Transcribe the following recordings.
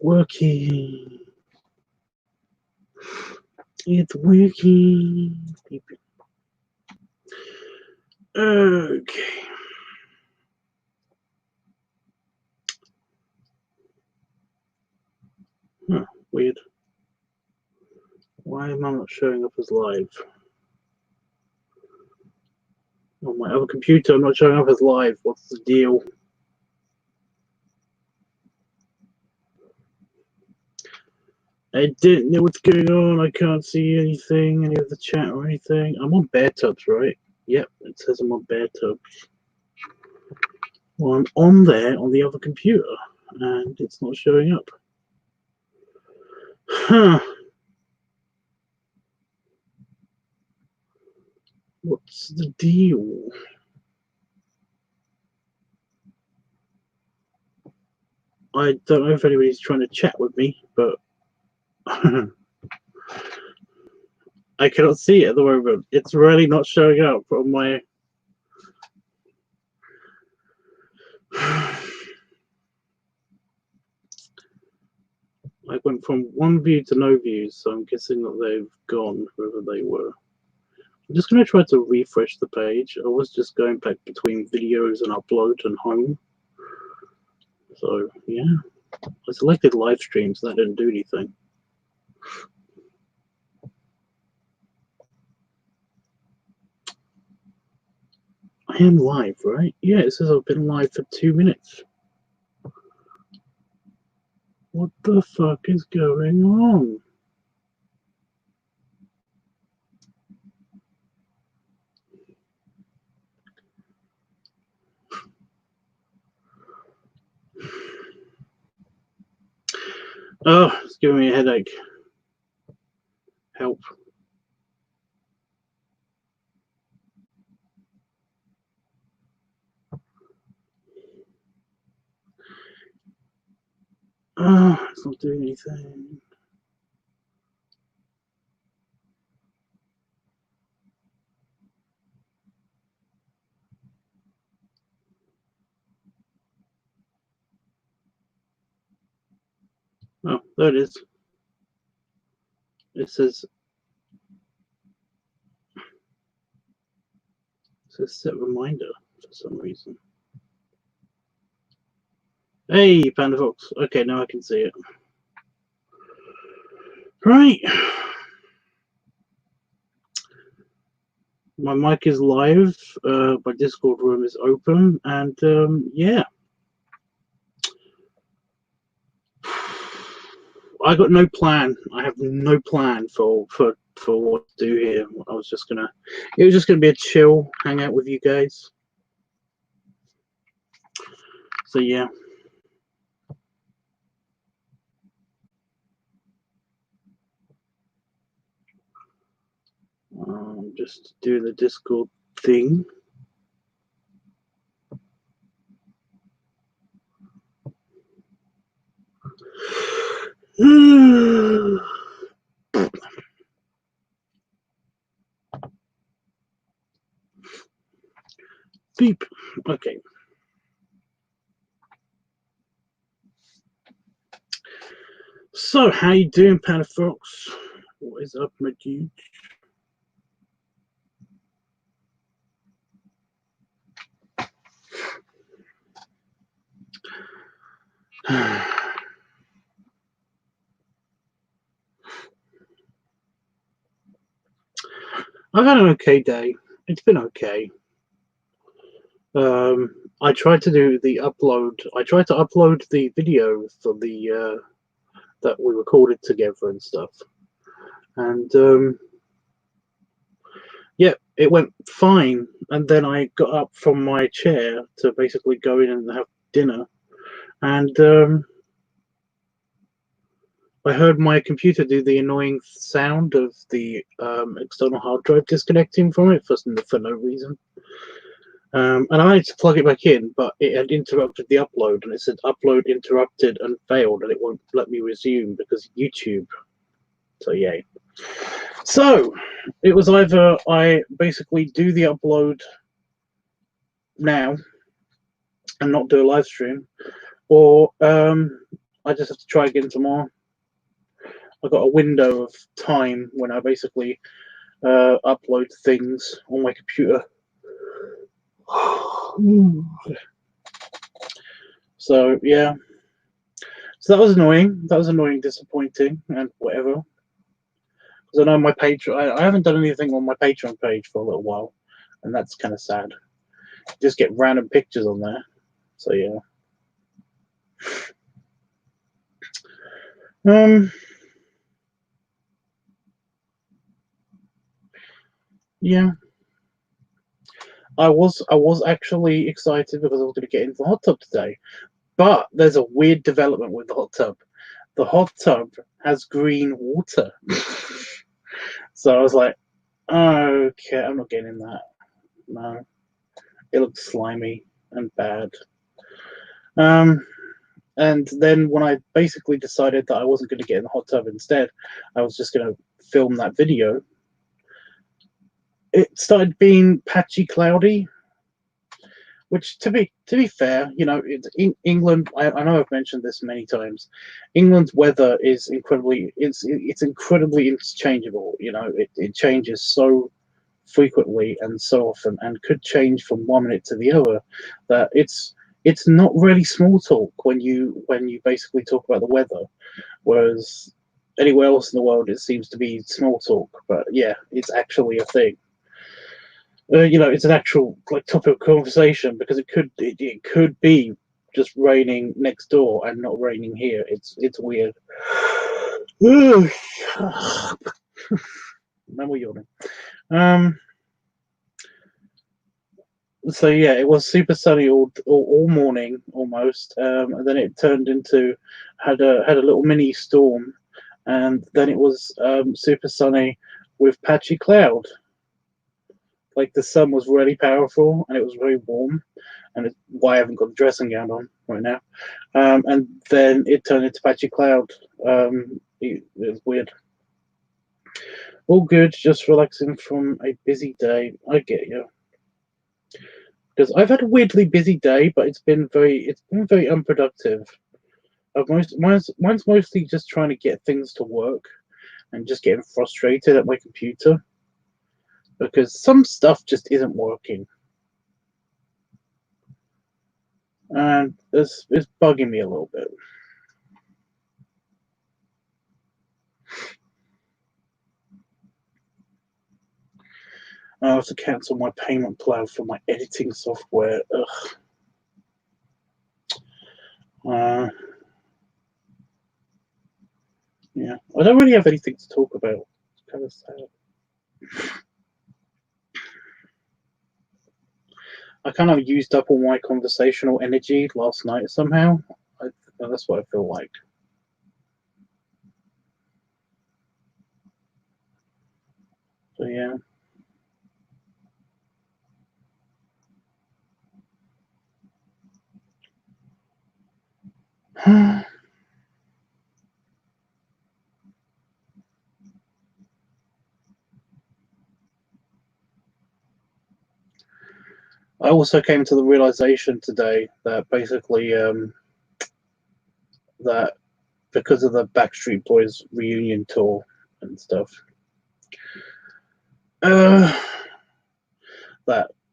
Working. It's working. Okay. Huh, weird. Why am I not showing up as live? On my other computer, I'm not showing up as live. What's the deal? I didn't know what's going on. I can't see anything, any of the chat or anything. I'm on LiveTUBBs, right? Yep, it says I'm on LiveTUBBs. Well, I'm on there on the other computer, and it's not showing up. Huh. What's the deal? I don't know if anybody's trying to chat with me, but I cannot see it at the moment. It's really not showing up on my... I went from one view to no views, so I'm guessing that they've gone, wherever they were. I'm just going to try to refresh the page. I was just going back between videos and upload and home. So, yeah. I selected live streams, that didn't do anything. I am live, right? Yeah, it says I've been live for 2 minutes. What the fuck is going on? Oh, it's giving me a headache. Help. Oh, it's not doing anything. Oh, there it is. It says set reminder for some reason. Hey, Panda Fox. Okay, now I can see it. Right. My mic is live. My Discord room is open, and yeah. I got no plan. I have no plan for what to do here. I was just gonna. It was just gonna be a chill hangout with you guys. So yeah. Just do the Discord thing. Beep. Okay. So, how you doing, Panda Fox? What is up, my dude? I've had an okay day. It's been okay. I tried to do the upload. I tried to upload the video for the that we recorded together and stuff, and yeah, it went fine. And then I got up from my chair to basically go in and have dinner, and I heard my computer do the annoying sound of the external hard drive disconnecting from it for no reason. And I managed to plug it back in, but it had interrupted the upload, and it said upload interrupted and failed, and it won't let me resume because YouTube. So yay. So it was either I basically do the upload now and not do a live stream, or I just have to try again tomorrow. I got a window of time when I basically upload things on my computer. So yeah, so that was annoying. That was annoying, disappointing, and whatever. Because I know my Patreon, I haven't done anything on my Patreon page for a little while, and that's kind of sad. Just get random pictures on there. So yeah. Yeah. I was actually excited because I was going to get into the hot tub today, but there's a weird development with the hot tub. The hot tub has green water, so I was like, okay, I'm not getting in that. No, it looks slimy and bad. And then when I basically decided that I wasn't going to get in the hot tub instead, I was just going to film that video. It started being patchy, cloudy, which to be fair, you know, in England. I know I've mentioned this many times. England's weather is it's incredibly interchangeable. You know, it changes so frequently and so often, and could change from one minute to the other. That it's not really small talk when you basically talk about the weather, whereas anywhere else in the world it seems to be small talk. But yeah, it's actually a thing. You know, it's an actual like topic of conversation because it could be just raining next door and not raining here. It's weird. No more yawning. So yeah, it was super sunny all morning almost, and then it turned into had a little mini storm, and then it was super sunny with patchy cloud. Like the sun was really powerful and it was very warm, and it's why I haven't got the dressing gown on right now. And then it turned into patchy cloud. It was weird. All good, just relaxing from a busy day. I get you. Because I've had a weirdly busy day, but it's been very unproductive. Mine's mostly just trying to get things to work and just getting frustrated at my computer because some stuff just isn't working, and it's bugging me a little bit. I have to cancel my payment plan for my editing software. Ugh. Yeah, I don't really have anything to talk about. It's kind of sad. I kind of used up all my conversational energy last night somehow. That's what I feel like. So yeah. I also came to the realization today that basically that because of the Backstreet Boys reunion tour and stuff, that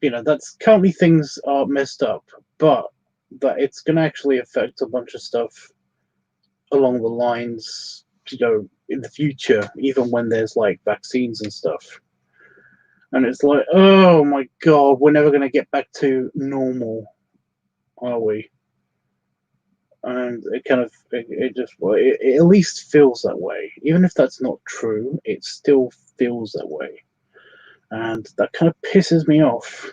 that's currently things are messed up, but that it's going to actually affect a bunch of stuff along the lines, in the future, even when there's like vaccines and stuff. And it's like, oh my god, we're never going to get back to normal, are we? And it kind of it at least feels that way. Even if that's not true, it still feels that way, and that kind of pisses me off.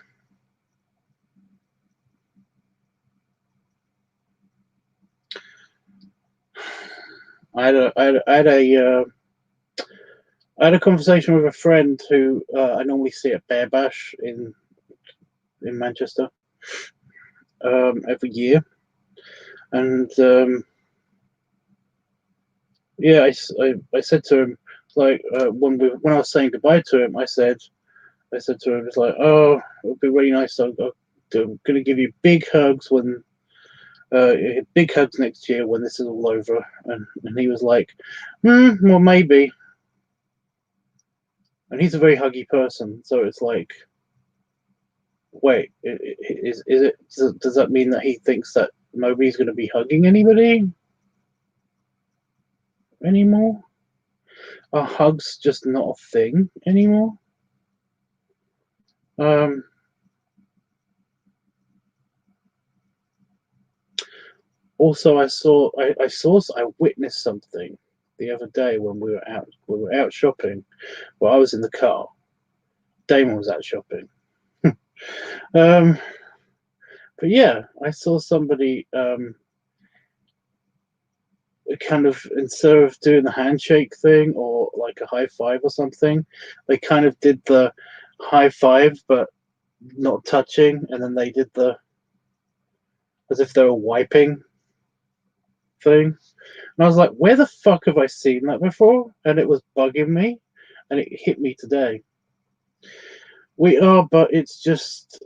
I had a conversation with a friend who I normally see at Bear Bash in Manchester every year, and yeah, I said to him, like, when I was saying goodbye to him, I said to him, it's like, oh, it would be really nice. I'm going to give you big hugs when big hugs next year when this is all over. And he was like, well, maybe. And he's a very huggy person, so it's like, wait, is it? Does that mean that he thinks that nobody's going to be hugging anybody anymore? Are hugs just not a thing anymore? Also, I witnessed something the other day when we were out. We were out shopping. Well, I was in the car. Damon was out shopping. But yeah, I saw somebody kind of, instead of doing the handshake thing or like a high five or something, they kind of did the high five but not touching, and then they did the as if they were wiping thing. And I was like, where the fuck have I seen that before? And it was bugging me, and it hit me today. We are, but it's just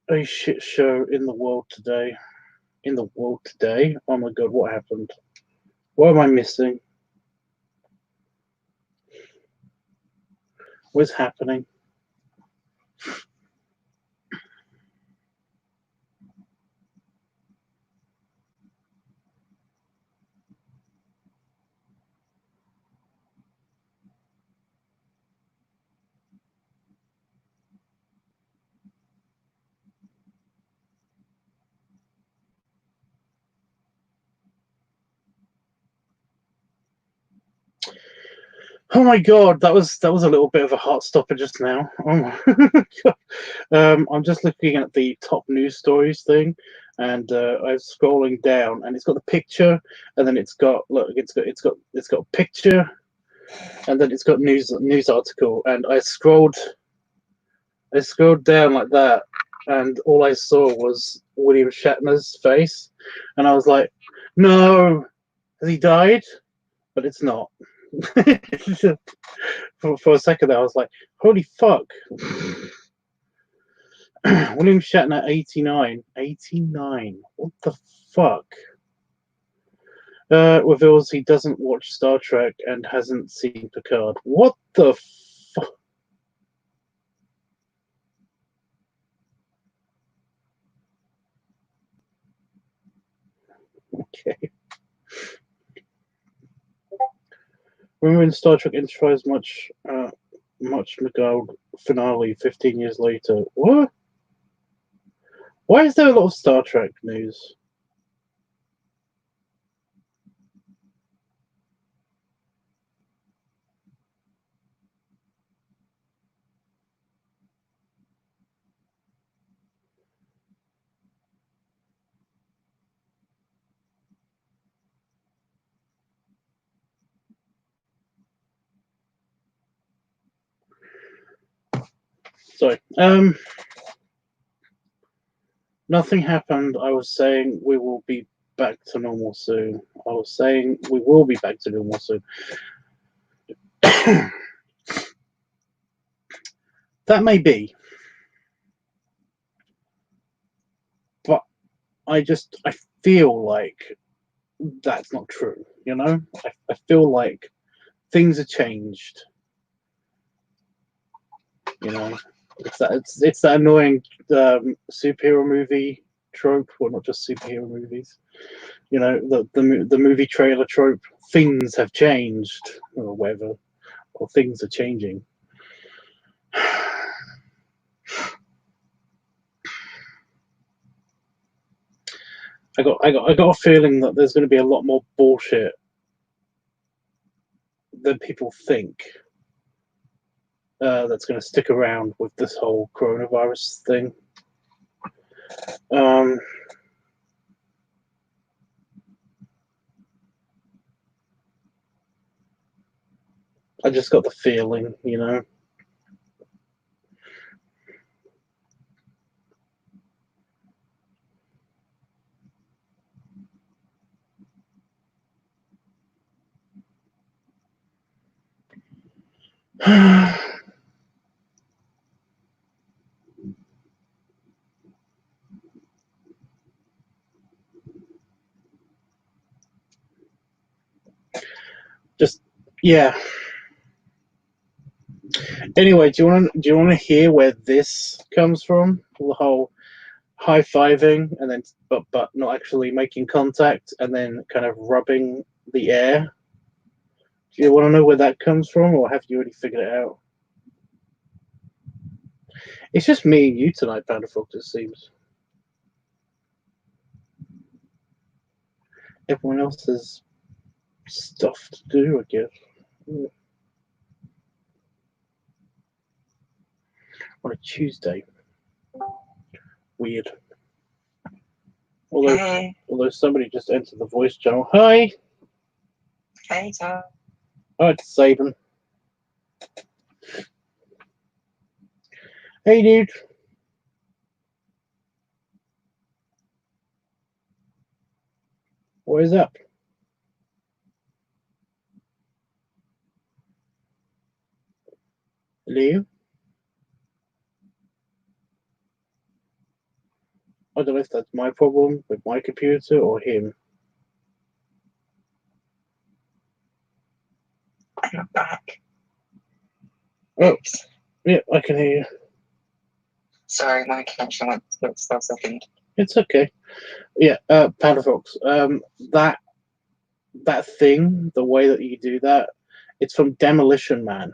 a shit show in the world today. In the world today? Oh my god, what happened? What am I missing? What's happening? Oh my god, that was a little bit of a heart stopper just now. Oh my god. I'm just looking at the top news stories thing, and I'm scrolling down, and it's got the picture, and then it's got a picture, and then it's got news article, and I scrolled down like that, and all I saw was William Shatner's face, and I was like, no, has he died? But it's not. for a second there, I was like, holy fuck. William Shatner, 89. 89. What the fuck? Reveals he doesn't watch Star Trek and hasn't seen Picard. What the fuck? Okay. Remember in Star Trek Enterprise much McGowan finale 15 years later. What? Why is there a lot of Star Trek news? Sorry. Nothing happened. I was saying we will be back to normal soon. I was saying we will be back to normal soon. That may be. But I feel like that's not true, you know? I feel like things have changed. You know? It's that annoying superhero movie trope, well, not just superhero movies. You know, the movie trailer trope. Things have changed, or whatever, or things are changing. I got a feeling that there's going to be a lot more bullshit than people think. That's going to stick around with this whole coronavirus thing. I just got the feeling, you know. Just yeah. Anyway, do you want to hear where this comes from? The whole high fiving and then but not actually making contact and then kind of rubbing the air. Do you want to know where that comes from, or have you already figured it out? It's just me and you tonight, Panda-Fox, it seems. Everyone else has stuff to do, I guess. On a Tuesday. Weird. Although somebody just entered the voice channel. Hi! Hey, Tom. Hi, it's Saban. Hey, dude. What is up? Hello? I don't know if that's my problem with my computer or him. I'm back. Oh, yeah, I can hear you. Sorry, my connection went for a second. It's okay. Yeah, Panda-Fox. That thing, the way that you do that, it's from Demolition Man.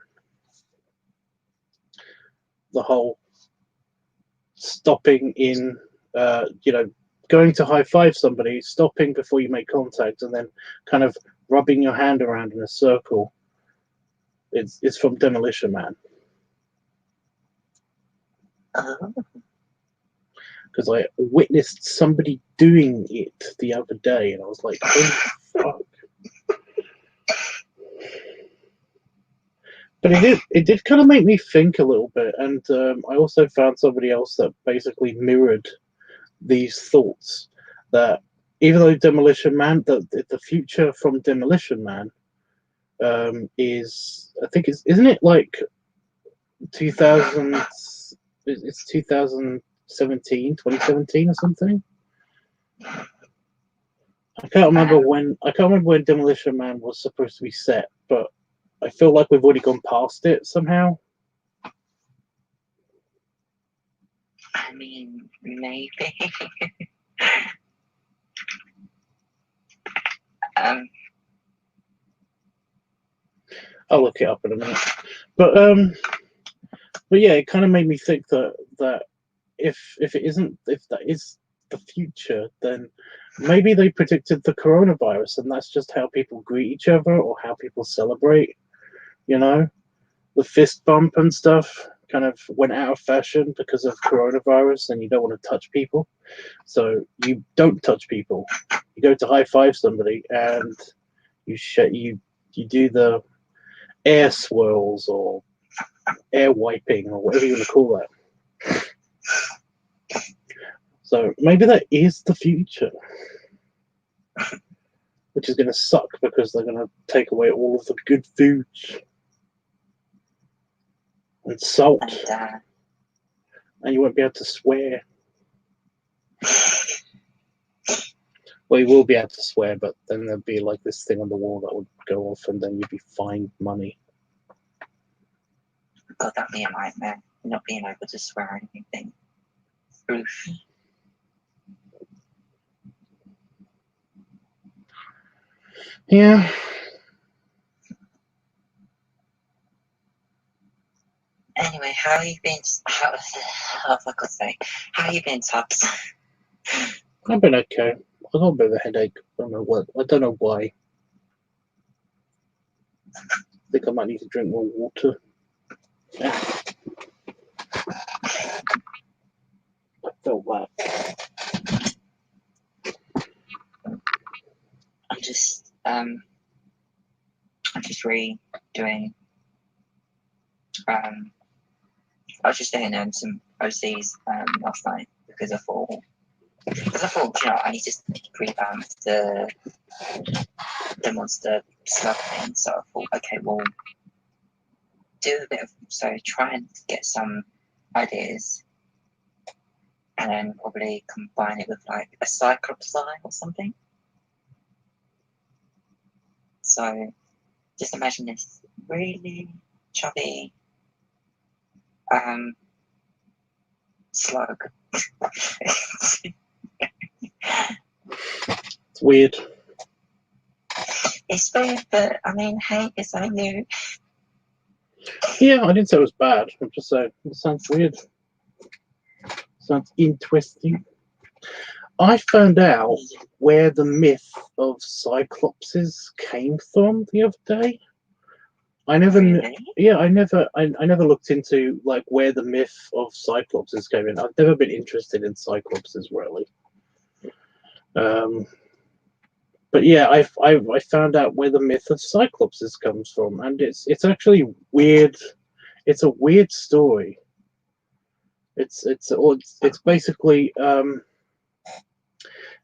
The whole stopping in, going to high five somebody, stopping before you make contact, and then kind of rubbing your hand around in a circle. It's from Demolition Man. Because I witnessed somebody doing it the other day, and I was like, "Oh fuck!" But it did kind of make me think a little bit, and I also found somebody else that basically mirrored these thoughts. That even though Demolition Man, the future from Demolition Man is, I think isn't it like 2000? It's 2017 or something. I can't remember when Demolition Man was supposed to be set, but I feel like we've already gone past it somehow. I mean, maybe. I'll look it up in a minute. But yeah, it kind of made me think that if that is the future, then maybe they predicted the coronavirus, and that's just how people greet each other or how people celebrate. You know, the fist bump and stuff kind of went out of fashion because of coronavirus, and you don't want to touch people, so you don't touch people. You go to high five somebody, and you do the air swirls or air wiping or whatever you want to call that. So maybe that is the future, which is going to suck because they're going to take away all of the good foods and salt, and you won't be able to swear. Well, you will be able to swear, but then there'd be like this thing on the wall that would go off, and then you'd be fined money. God, that'd be a nightmare. Not being able to swear anything. Oof. Yeah. Anyway, how you been? Oh, for God's sake, how you been, Tubbs? I've been okay. I got a bit of a headache. I don't know why. I think I might need to drink more water. Yeah. I felt that. I'm just redoing. I was just doing some OCs last night because I thought, I need to revamp the monster slug thing. So I thought, okay, well, do a bit of try and get some ideas, and then probably combine it with like a Cyclops eye or something. So just imagine this really chubby slug. It's weird. It's weird, but I mean, hey, it's so new. Yeah, I didn't say it was bad. I'm just saying it sounds weird. Sounds interesting. I found out where the myth of cyclopses came from the other day. I never, Really? yeah, I never looked into like where the myth of cyclopses came in. I've never been interested in cyclopses really. But yeah, I found out where the myth of cyclopses comes from, and it's actually weird. It's a weird story. It's basically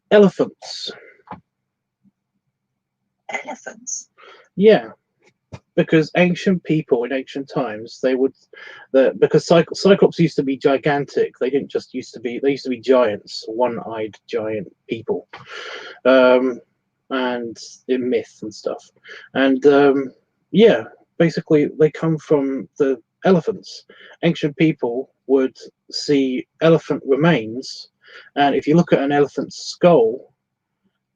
elephants. Elephants? Yeah, because ancient people in ancient times because cyclops used to be gigantic. They didn't just used to be. They used to be giants, one-eyed giant people, and in myth and stuff. And yeah, basically they come from the elephants. Ancient people would see elephant remains, and if you look at an elephant's skull,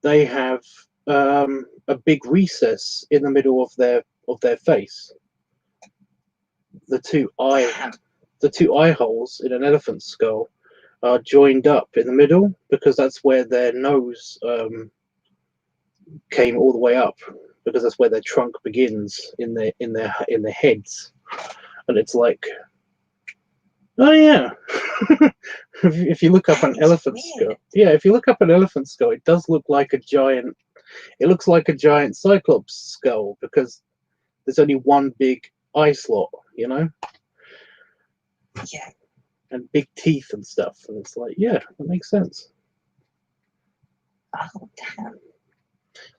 they have a big recess in the middle of their face. The two eye holes in an elephant's skull are joined up in the middle because that's where their nose came all the way up, because that's where their trunk begins in their heads. And it's like, oh yeah. If you look up an elephant skull, yeah, if you look up an elephant skull, it does look like a giant. It looks like a giant cyclops skull because there's only one big eye slot, you know. Yeah. And big teeth and stuff, and it's like, yeah, that makes sense. Oh damn.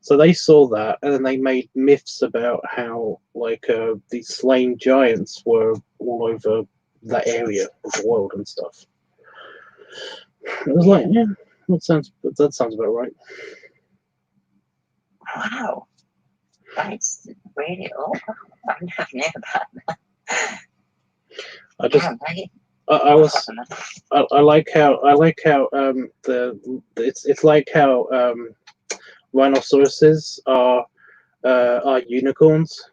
So they saw that, and then they made myths about how like these slain giants were all over that area of the world and stuff. It was like, yeah, that sounds about right. Wow. That's really awful. I never knew that. I just, Damn, mate. I like how it's like how rhinoceroses are unicorns.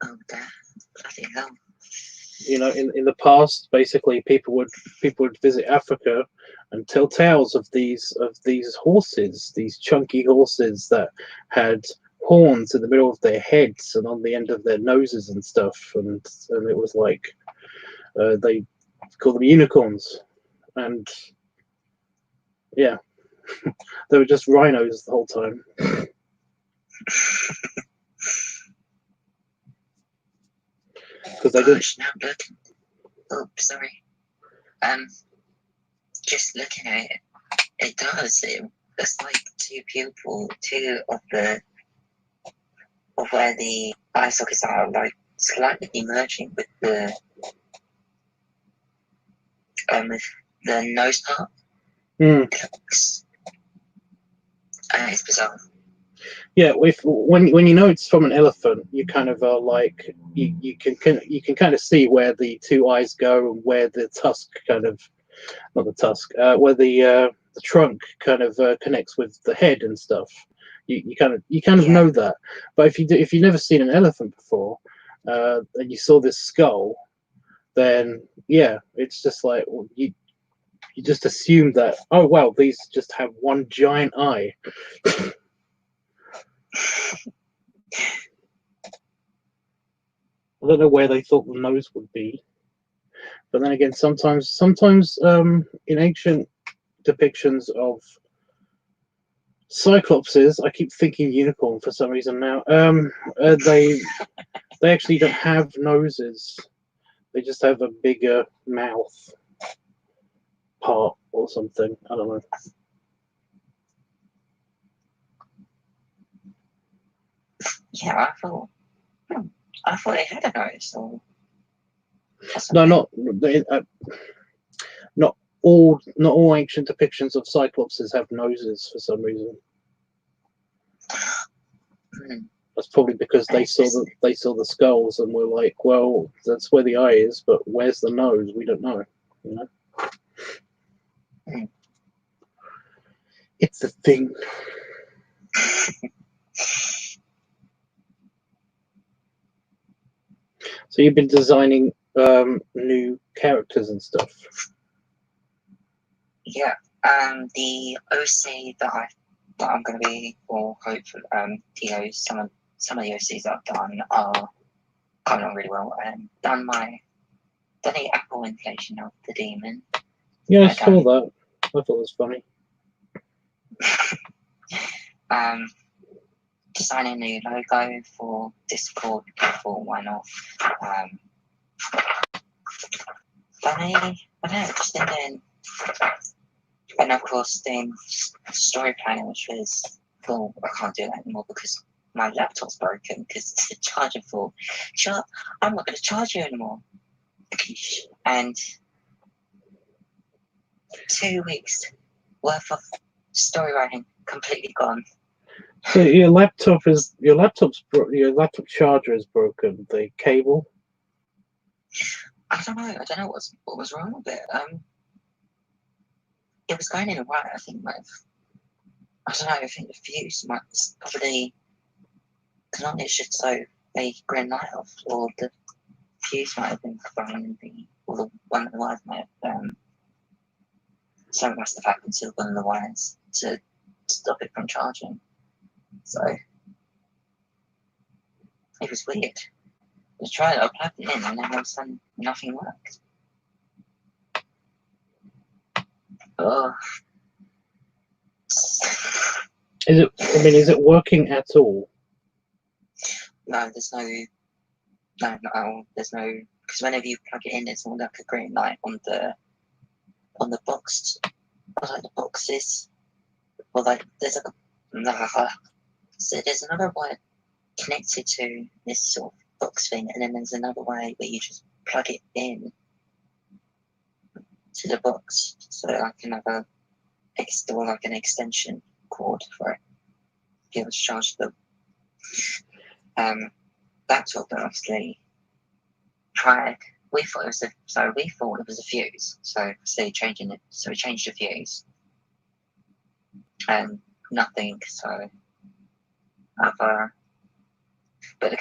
Oh damn. Bloody hell. You know, in the past, basically, people would visit Africa and tell tales of these horses, these chunky horses that had horns in the middle of their heads and on the end of their noses and stuff, and it was like they call them unicorns, and yeah, they were just rhinos the whole time. Because they didn't. Now look. Oh, sorry. Just looking at it, it does. It's like two of where the eye sockets are, like slightly emerging with the nose part. It's bizarre. Yeah, when you know it's from an elephant, you kind of are like you can kind of see where the two eyes go and where the tusk kind of, not the tusk, where the trunk kind of connects with the head and stuff. You kind of know that. But if you've never seen an elephant before, and you saw this skull, then yeah, it's just like, well, you just assume that, oh wow, these just have one giant eye. I don't know where they thought the nose would be, but then again, sometimes in ancient depictions of cyclopses, I keep thinking unicorn for some reason now. They actually don't have noses; they just have a bigger mouth part or something. I don't know. Yeah, I thought they had a nose. Or No, not not all ancient depictions of Cyclopses have noses for some reason. That's probably because they saw the skulls and were like, well, that's where the eye is, but where's the nose? We don't know. You know? It's a thing. So you've been designing new characters and stuff. Yeah. The OC that I'm going to be, or hopefully, some of the OCs that I've done are coming on really well. Done the apple inflation of the demon. Yeah, I saw that. I thought it was funny. Designing a new logo for Discord. For why not? Just then, and of course, then story planning, which was, well, I can't do that anymore because my laptop's broken because the charger full. I'm not going to charge you anymore. And 2 weeks worth of story writing completely gone. So your laptop charger is broken. The cable. I don't know what was wrong with it. It was going in right. I think I don't know. I think the fuse might probably, because normally it should show a green light off, or the fuse might have been thrown in or one of the wires might have. Something must have happened to one of the wires to stop it from charging. So it was weird. I plugged it in, and then all of a sudden nothing worked. Oh. Is it working at all? No, there's no, because whenever you plug it in, there's all like a green light on the box, or like the boxes, or like there's so there's another wire connected to this sort of box thing, and then there's another way where you just plug it in to the box, so like another an extension cord for it, be able to charge the laptop. But obviously tried. We thought it was a fuse. So we changed the fuse, and nothing. So but the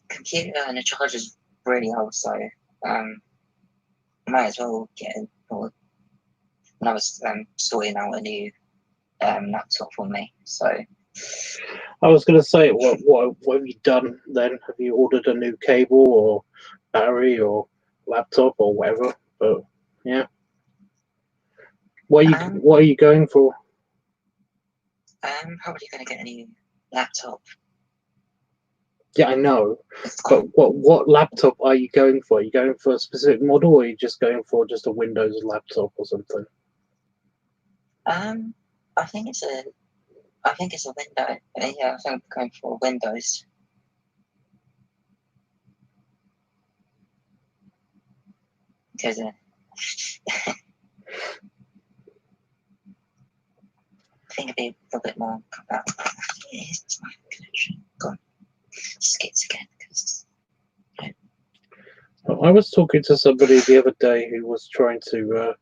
computer and the charger's really old. So might as well get it. When I was sorting out a new laptop for me. So I was going to say, what have you done then? Have you ordered a new cable or battery or laptop or whatever? But yeah, what are you going for? Probably going to get a new laptop. Yeah, I know. But what laptop are you going for? Are you going for a specific model, or are you just going for just a Windows laptop or something? I think it's a Windows. Yeah, I think I'm going for Windows. Because I think it'd be a little bit more compatible. It's my connection. Go on. Skits again. I was talking to somebody the other day who was trying to.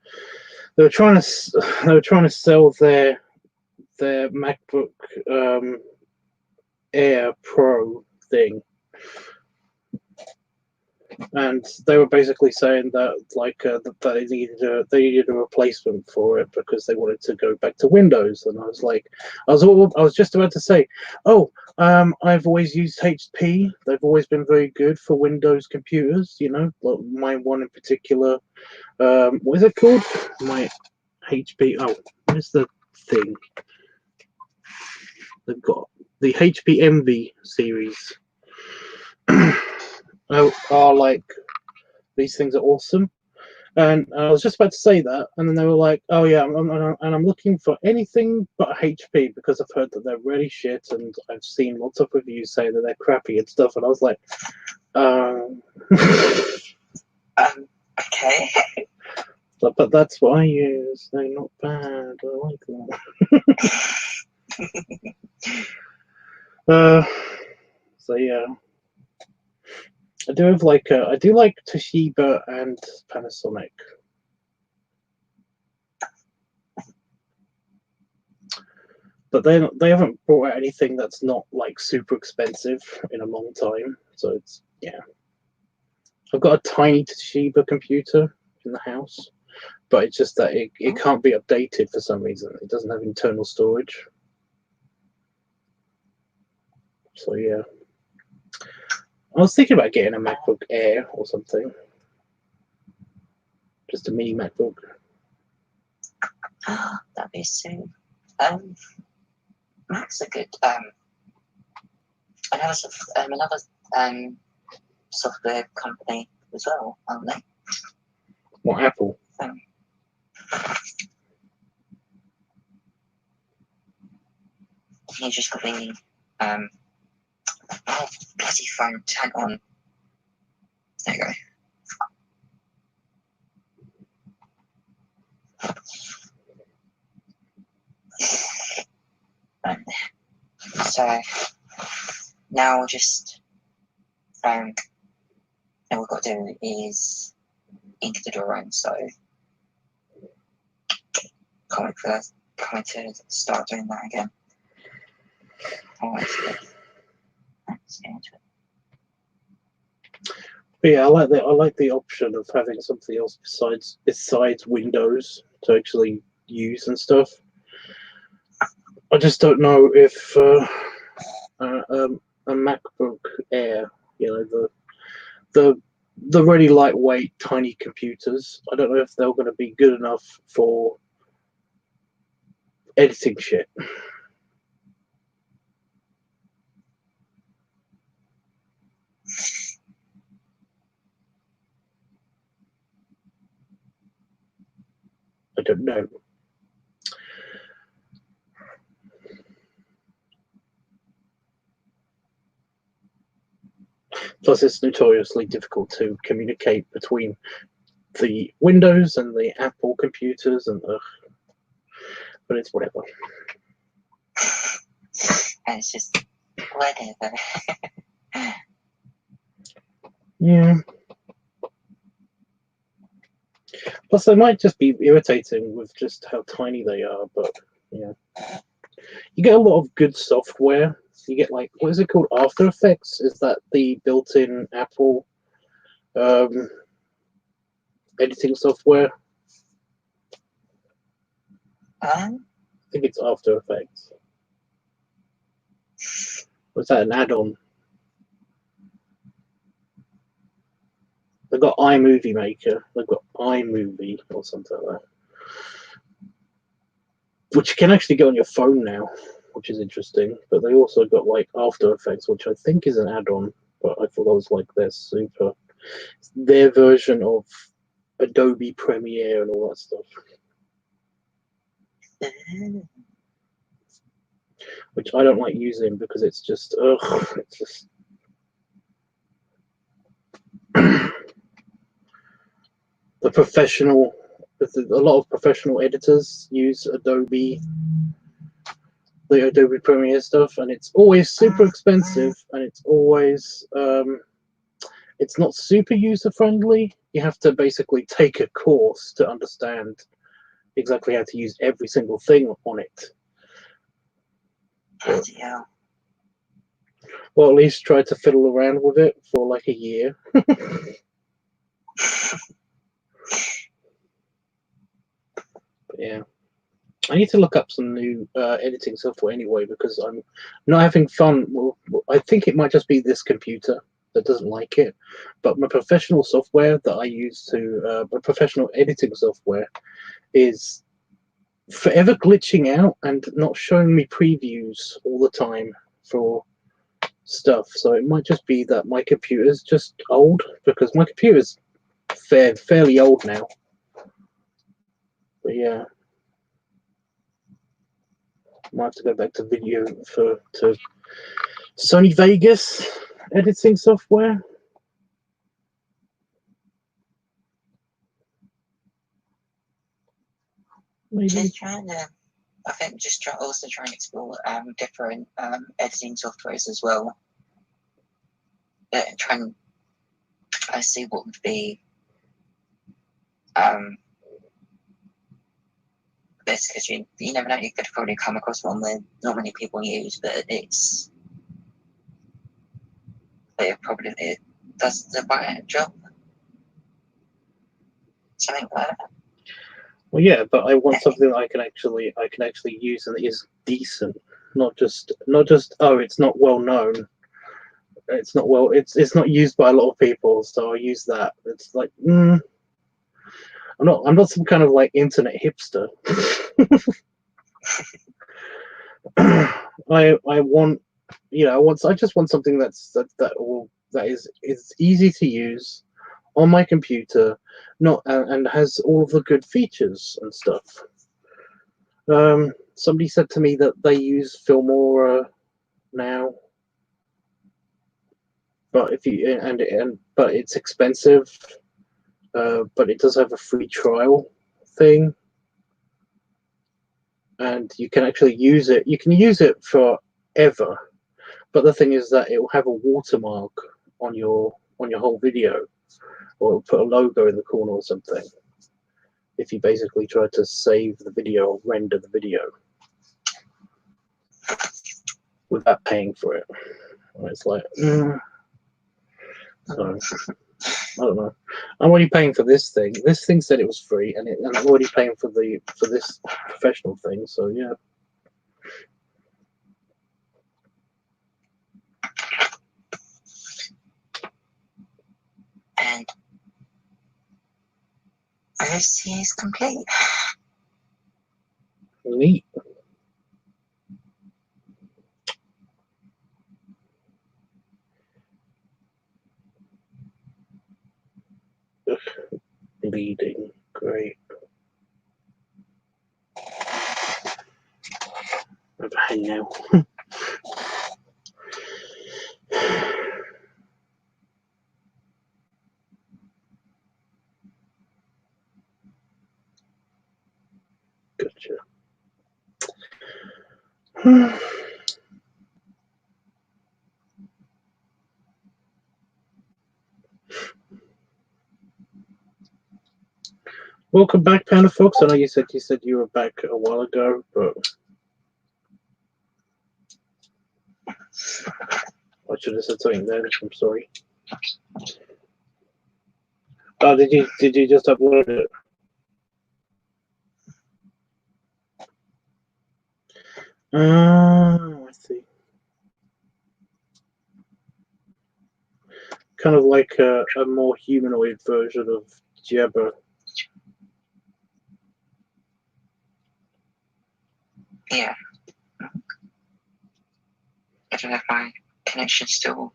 They were trying to sell their MacBook Air Pro thing, and they were basically saying that that they needed a replacement for it because they wanted to go back to Windows. And I was just about to say, I've always used HP. They've always been very good for Windows computers. You know, my one in particular. What is it called? My HP. Oh, what is the thing? They've got the HP Envy series. Are like, these things are awesome. And I was just about to say that, and then they were like, "Oh yeah, I'm looking for anything but HP because I've heard that they're really shit, and I've seen lots of reviews saying that they're crappy and stuff." And I was like, Okay. But that's what I use. They're not bad. I like them. So yeah, I do have like I do like Toshiba and Panasonic. But they haven't brought out anything that's not like super expensive in a long time. So it's yeah. I've got a tiny Toshiba computer in the house, but it's just that it can't be updated for some reason. It doesn't have internal storage. So yeah. I was thinking about getting a MacBook Air or something. Just a mini MacBook. That'd be soon. Macs are good. Another software company as well, aren't they? What, Apple? You just got the oh, bloody phone tag on. There you go. So now just now we've got to do is ink the drawing. So can't wait to start doing that again. But yeah, I like the option of having something else besides Windows to actually use and stuff. I just don't know if a MacBook Air, you know, the really lightweight tiny computers, I don't know if they're going to be good enough for editing shit. I don't know. Plus, it's notoriously difficult to communicate between the Windows and the Apple computers, and but it's whatever. And it's just whatever. Yeah. Plus, they might just be irritating with just how tiny they are, but yeah. You get a lot of good software. You get like, what is it called? After Effects? Is that the built-in Apple editing software? I think it's After Effects. Was that an add-on? They've got iMovie Maker. They've got iMovie or something like that, which you can actually get on your phone now, which is interesting. But they also got like After Effects, which I think is an add-on. But I thought that was like their version of Adobe Premiere and all that stuff. Which I don't like using because it's just it's just the professional. A lot of professional editors use the Adobe Premiere stuff, and it's always super expensive, and it's always it's not super user friendly. You have to basically take a course to understand exactly how to use every single thing on it. Yeah. Well, at least try to fiddle around with it for like a year. But yeah, I need to look up some new editing software anyway because I'm not having fun. Well, I think it might just be this computer that doesn't like it, but my professional software that I use my professional editing software is forever glitching out and not showing me previews all the time for stuff. So it might just be that my computer's just old, because my computer's fairly old now. But yeah, I might have to go back to video to Sony Vegas editing software. maybe. Just trying to, I think, also try and explore different editing softwares as well. Try and see what would be best, because you never know, you could probably come across one that not many people use, but it does the right job. Something like that. Well, yeah, but I want something that I can actually use and is decent, not just oh, it's not well known. It's not used by a lot of people, so I use that. It's like I'm not some kind of like internet hipster. I just want something that is easy to use on my computer, not and has all the good features and stuff. Somebody said to me that they use Filmora now, but but it's expensive. But it does have a free trial thing, and you can actually use it. You can use it forever, but the thing is that it will have a watermark on your whole video, or it'll put a logo in the corner or something if you basically try to save the video or render the video without paying for it. And it's like, so I don't know. I'm already paying for this thing. This thing said it was free, and I'm already paying for this professional thing. So yeah. And this is complete. Neat. Bleeding. Great. Have a hangout. Gotcha. Welcome back, Panda Fox. I know you said you were back a while ago, but I should have said something then. I'm sorry. Oh, did you just upload it? I see. Kind of like a more humanoid version of Jabba. Yeah. I don't know if my connection's still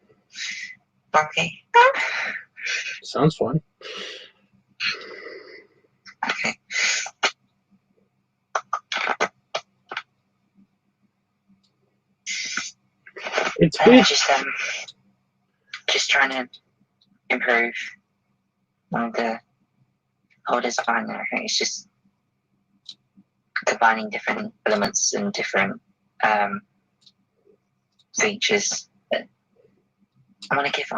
funky. Sounds fine. Okay. It's weird. Just trying to improve on the whole design and everything. It's just combining different elements and different features. I might give,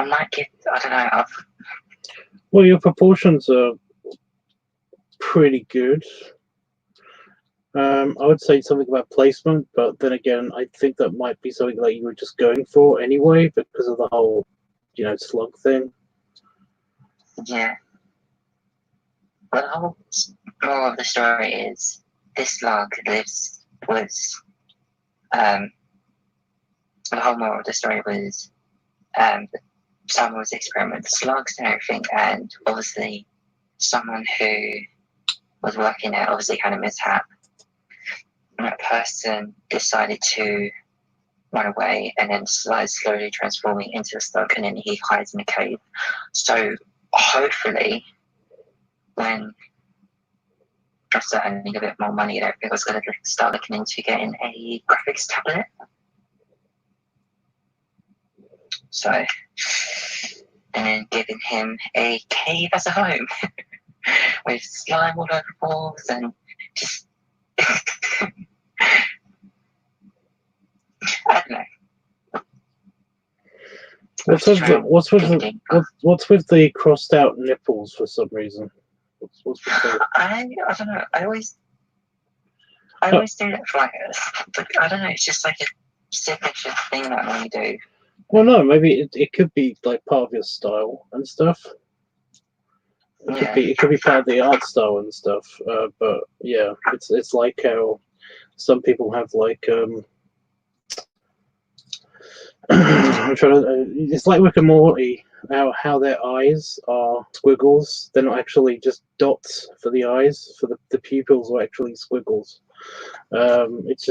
I don't know. Well, your proportions are pretty good. I would say something about placement, but then again, I think that might be something that you were just going for anyway because of the whole, slug thing. Yeah. But the whole moral of the story is this slug the whole moral of the story was someone was experimenting with slugs and everything, and obviously someone who was working there obviously had a mishap. And that person decided to run away and then started slowly transforming into a slug, and then he hides in a cave. So hopefully when I start earning a bit more money there, I was going to start looking into getting a graphics tablet. So, and then giving him a cave as a home with slime all over the walls and just I don't know. What's with the crossed out nipples for some reason? What's with that? I don't know. I always do that for like, I don't know. It's just like a signature thing that I normally do. Well, no, maybe it could be like part of your style and stuff. It could be part of the art style and stuff. But yeah, it's like how some people have like I'm trying to. It's like Rick and Morty. How their eyes are squiggles. They're not actually just dots for the eyes. For the pupils are actually squiggles. It's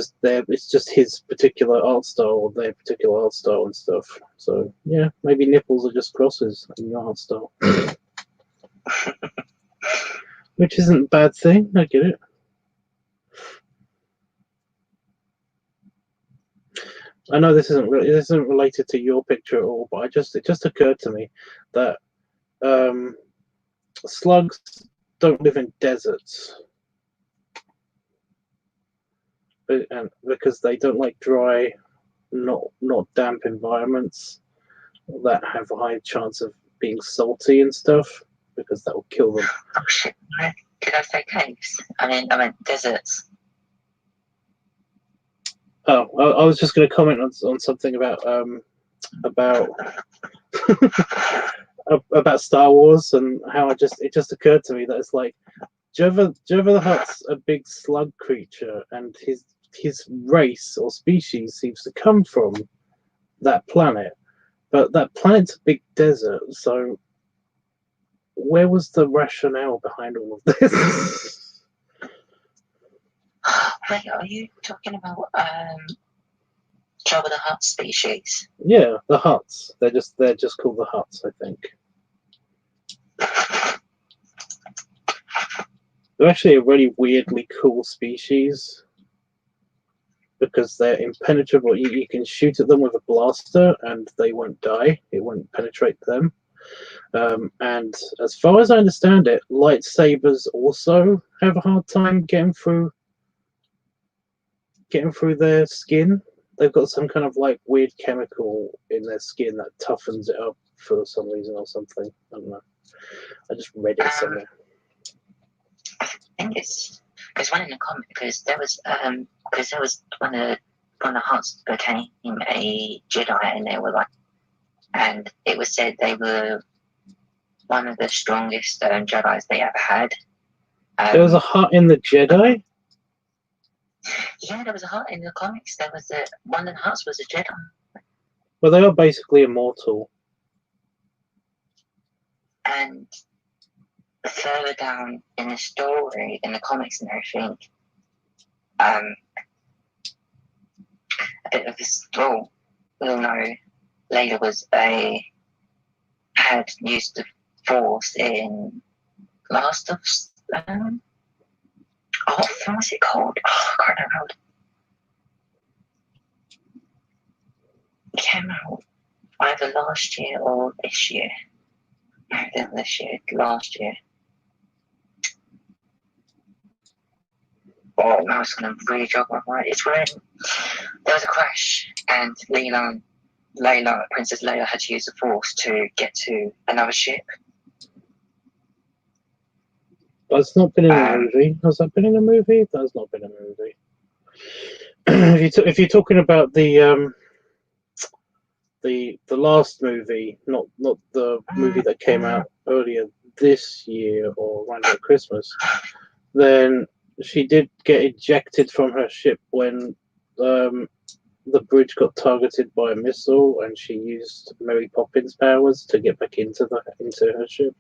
just his particular art style or their particular art style and stuff. So yeah, maybe nipples are just crosses in your art style, which isn't a bad thing. I get it. I know this isn't related to your picture at all, but it just occurred to me that slugs don't live in deserts, and because they don't like dry, not damp environments that have a high chance of being salty and stuff, because that will kill them. Oh shit! Did I say caves? I meant deserts. Oh, I was just going to comment on something about about Star Wars and how it just occurred to me that it's like Jabba the Hutt's a big slug creature, and his race or species seems to come from that planet, but that planet's a big desert. So where was the rationale behind all of this? Wait, are you talking about Jabba the Hutt species? Yeah, the Hutts. They're just called the Hutts, I think. They're actually a really weirdly cool species because they're impenetrable. You can shoot at them with a blaster and they won't die. It won't penetrate them. And as far as I understand it, lightsabers also have a hard time getting through their skin. They've got some kind of like weird chemical in their skin that toughens it up for some reason or something. I don't know. I just read it somewhere. I think it's one in the comic because there was one of the Hutts became a Jedi and they were like, and it was said they were one of the strongest Jedis they ever had. There was a Hutt in the Jedi? Yeah, there was a Hutt in the comics. There was one of the Hutts was a Jedi. Well, they are basically immortal. And further down in the story, in the comics and everything, a bit of this. Oh, we'll know. Layla had used the Force in Last of what film was it called? Oh, I can't remember. It came out either last year or this year. No, not this year, last year. Oh, now it's going to really jog my mind. It's when there was a crash and Princess Leia had to use the Force to get to another ship. That's not been in a movie. Has that been in a movie? That's not been a movie. If you're talking about the last movie, not the movie that came out earlier this year or around about Christmas, then she did get ejected from her ship when the bridge got targeted by a missile, and she used Mary Poppins powers to get back into her ship.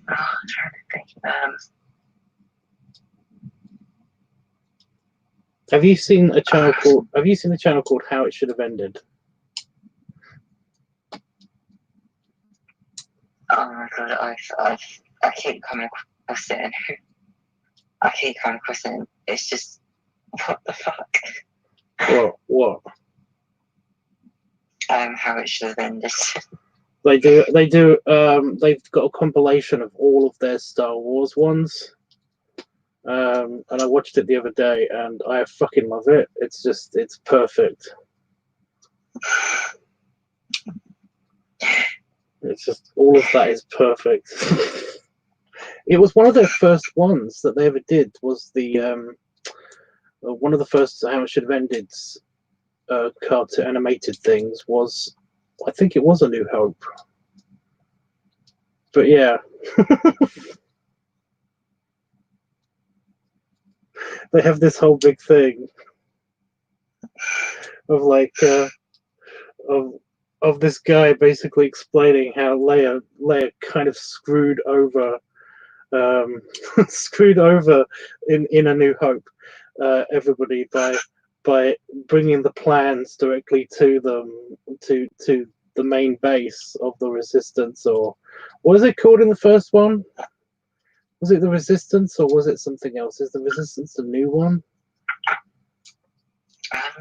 I'm trying to think. Have you seen the channel called How It Should Have Ended? Oh my god, I keep coming across it, and I keep coming across it, and it's just what the fuck. What? How It Should Have Ended. They've got a compilation of all of their Star Wars ones. And I watched it the other day, and I fucking love it. It's perfect. It's just all of that is perfect. It was one of their first ones that they ever did. Was the one of the first How It Should Have Ended cartoon animated things was, I think it was A New Hope. But yeah. They have this whole big thing of like of this guy basically explaining how Leia kind of screwed over screwed over in A New Hope everybody by bringing the plans directly to them to the main base of the Resistance, or what is it called in the first one? Was it the Resistance or was it something else? Is the Resistance the new one?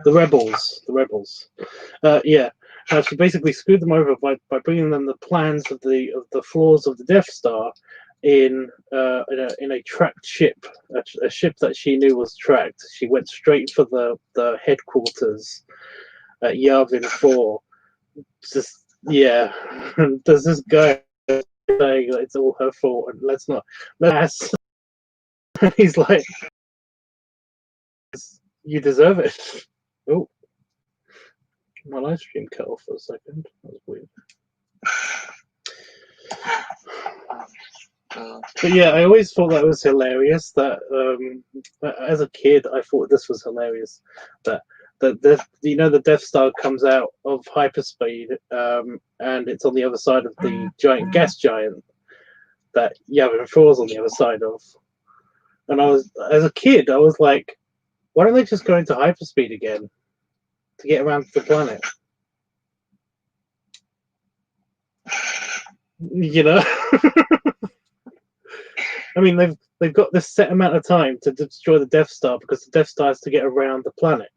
The Rebels. The Rebels. Yeah. She basically screwed them over by bringing them the plans of the floors of the Death Star in a tracked ship, a ship that she knew was tracked. She went straight for the headquarters at Yavin 4. Just yeah. There's this guy saying that it's all her fault and let's he's like, you deserve it. Oh, my live stream cut off for a second. That was weird. But yeah, I always thought that was hilarious. That as a kid, I thought this was hilarious. That the Death Star comes out of hyperspeed, and it's on the other side of the giant gas giant that Yavin 4's on the other side of. And as a kid, I was like, why don't they just go into hyperspeed again to get around the planet? You know. I mean, they've got this set amount of time to destroy the Death Star because the Death Star has to get around the planet.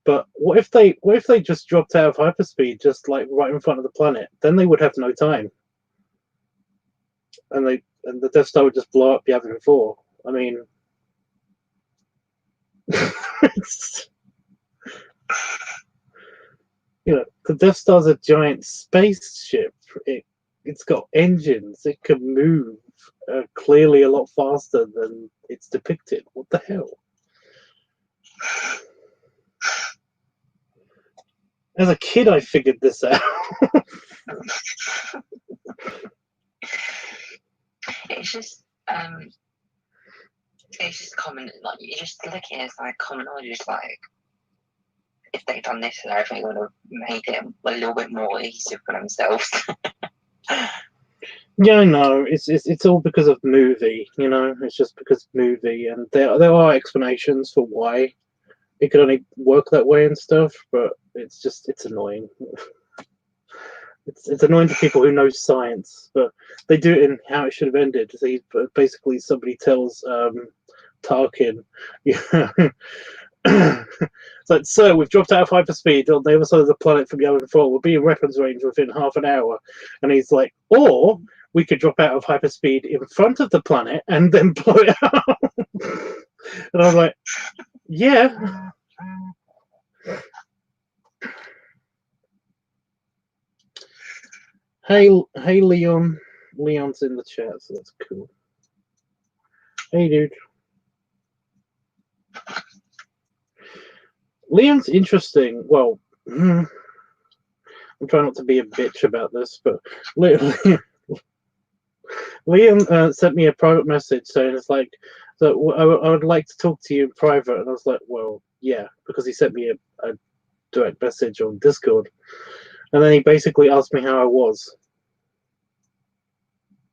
But what if they just dropped out of hyperspeed, just like right in front of the planet? Then they would have no time, and the Death Star would just blow up Yavin 4. I mean, the Death Star's a giant spaceship. It's got engines. It can move clearly a lot faster than it's depicted. What the hell? As a kid, I figured this out. It's just common. Like you just look at it as like common knowledge. Just like if they'd done this, I think it would have made it a little bit more easier for themselves. Yeah, I know. It's all because of movie. It's just because of movie, and there are explanations for why it could only work that way and stuff. But it's annoying. It's annoying to people who know science, but they do it in How It Should Have Ended. Basically, somebody tells Tarkin, it's like, sir, we've dropped out of hyperspeed on the other side of the planet from Yavin 4. We'll be in weapons range within half an hour. And he's like, or we could drop out of hyperspeed in front of the planet and then blow it up. And I was like, yeah. Hey, Leon. Leon's in the chat, so that's cool. Hey, dude. Leon's interesting. Well, I'm trying not to be a bitch about this, but Leon sent me a private message saying it's like, so I would like to talk to you in private, and I was like, well, yeah, because he sent me a direct message on Discord, and then he basically asked me how I was,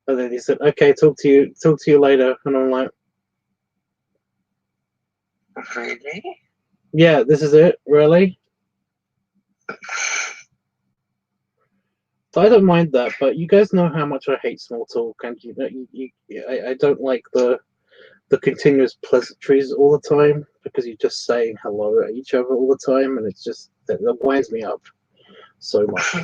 and then he said, okay, talk to you later, and I'm like, Really? Yeah, this is it, really. I don't mind that, but you guys know how much I hate small talk, and I don't like the continuous pleasantries all the time, because you're just saying hello at each other all the time, and that winds me up so much.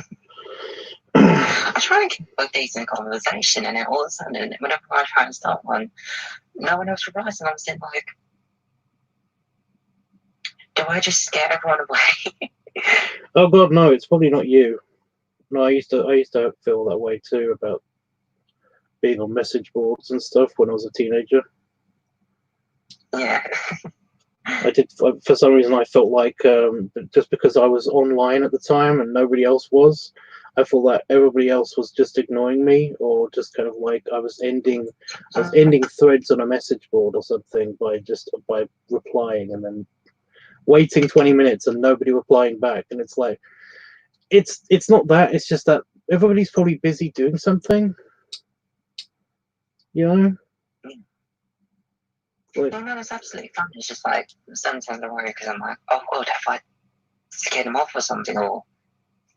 I try and keep a decent conversation, and then all of a sudden, whenever I try and start one, no one else replies, and I'm sitting like, do I just scare everyone away? Oh God, no! It's probably not you. No, I used to feel that way too about being on message boards and stuff when I was a teenager. Yeah. I did, for some reason, I felt like just because I was online at the time and nobody else was, I felt that everybody else was just ignoring me, or just kind of like I was ending threads on a message board or something by replying and then waiting 20 minutes and nobody replying back. And it's like, it's not that, it's just that everybody's probably busy doing something, you know? Like, Well, no, it's absolutely fine. It's just like sometimes I worry because I'm like, oh God, have I scared them off or something? Or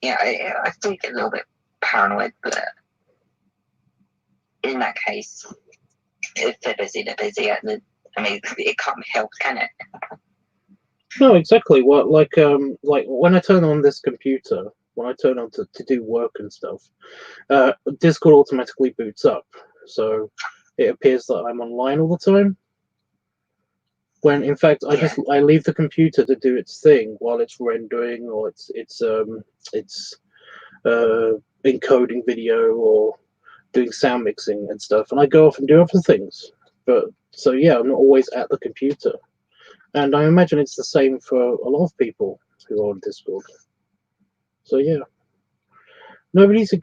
yeah, I do get a little bit paranoid, but in that case, if they're busy, they're busy. I mean, it can't be helped, can it? no, exactly. What like when I turn on this computer, when I turn on to do work and stuff, Discord automatically boots up, so it appears that I'm online all the time. When in fact I leave the computer to do its thing while it's rendering or it's encoding video or doing sound mixing and stuff, and I go off and do other things. But so yeah, I'm not always at the computer, and I imagine it's the same for a lot of people who are on Discord. So yeah, nobody's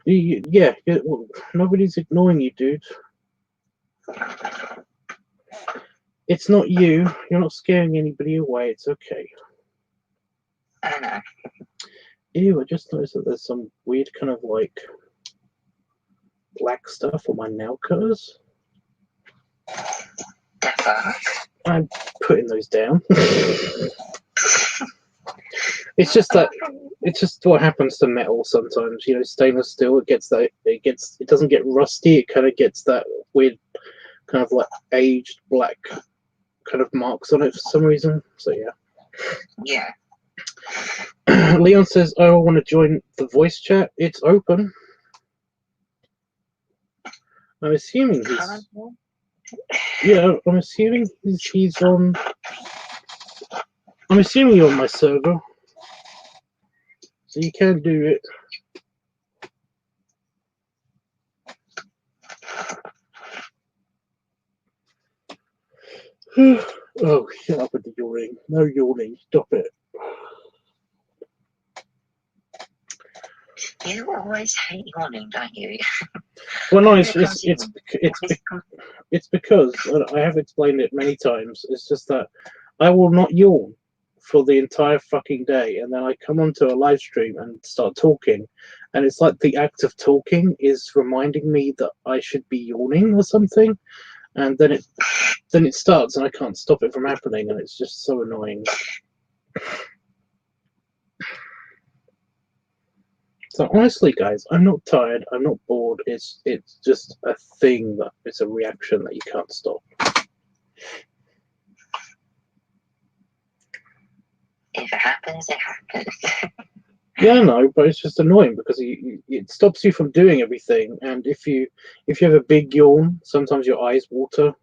nobody's ignoring you, dude. It's not you. You're not scaring anybody away. It's okay. I don't know. Ew, I just noticed that there's some weird kind of like black stuff on my nail cutters. Defo. I'm putting those down. It's just what happens to metal sometimes. You know, stainless steel. It doesn't get rusty. It kind of gets that weird kind of like aged black kind of marks on it for some reason. So yeah. Yeah. Leon says, "Oh, I want to join the voice chat. It's open." I'm assuming I'm assuming he's on. I'm assuming you're on my server, so you can do it. Oh, shut up with the yawning. No yawning. Stop it. You always hate yawning, don't you? Well, no, it's because I have explained it many times. It's just that I will not yawn for the entire fucking day, and then I come onto a live stream and start talking, and it's like the act of talking is reminding me that I should be yawning or something, and then it starts and I can't stop it from happening, and it's just so annoying. So honestly, guys, I'm not tired. I'm not bored. It's just a thing that it's a reaction that you can't stop. If it happens, it happens. Yeah, no, but it's just annoying because it stops you from doing everything. And if you have a big yawn, sometimes your eyes water.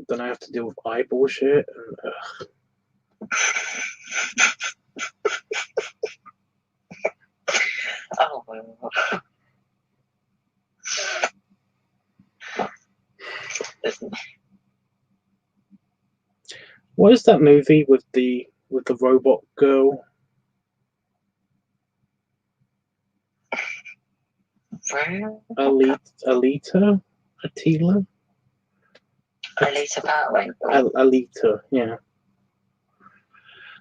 Then I have to deal with eyeball shit. And, Oh, well. what is that movie with the robot girl? Alita? Attila? Alita Batwing. Alita, yeah.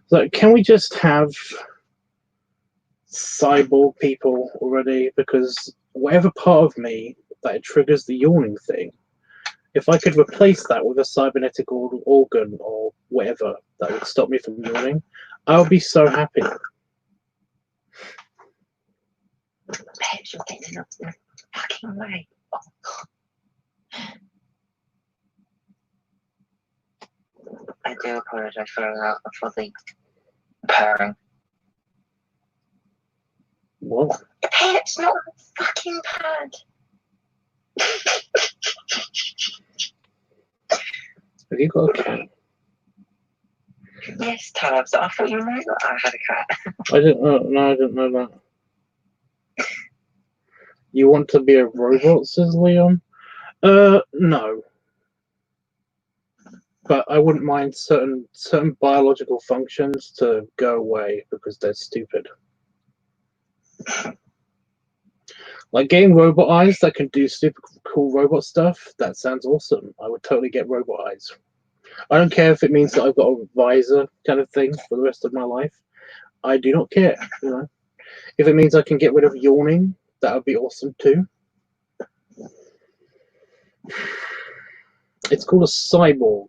So can we just have cyborg people already? Because whatever part of me that triggers the yawning thing, if I could replace that with a cybernetic organ or whatever that would stop me from yawning, I would be so happy. Babes, you're getting up the fucking way. Oh. I do apologize for the purring. What? A pet's not a fucking pad. Have you got a cat? Yes, Tubbs. I thought you knew that I had a cat. I didn't know. No, I didn't know that. You want to be a robot, says Leon? No. But I wouldn't mind certain biological functions to go away because they're stupid. Like getting robot eyes that can do super cool robot stuff, that sounds awesome. I would totally get robot eyes. I don't care if it means that I've got a visor kind of thing for the rest of my life. I do not care, you know. If it means I can get rid of yawning, that would be awesome too. It's called a cyborg.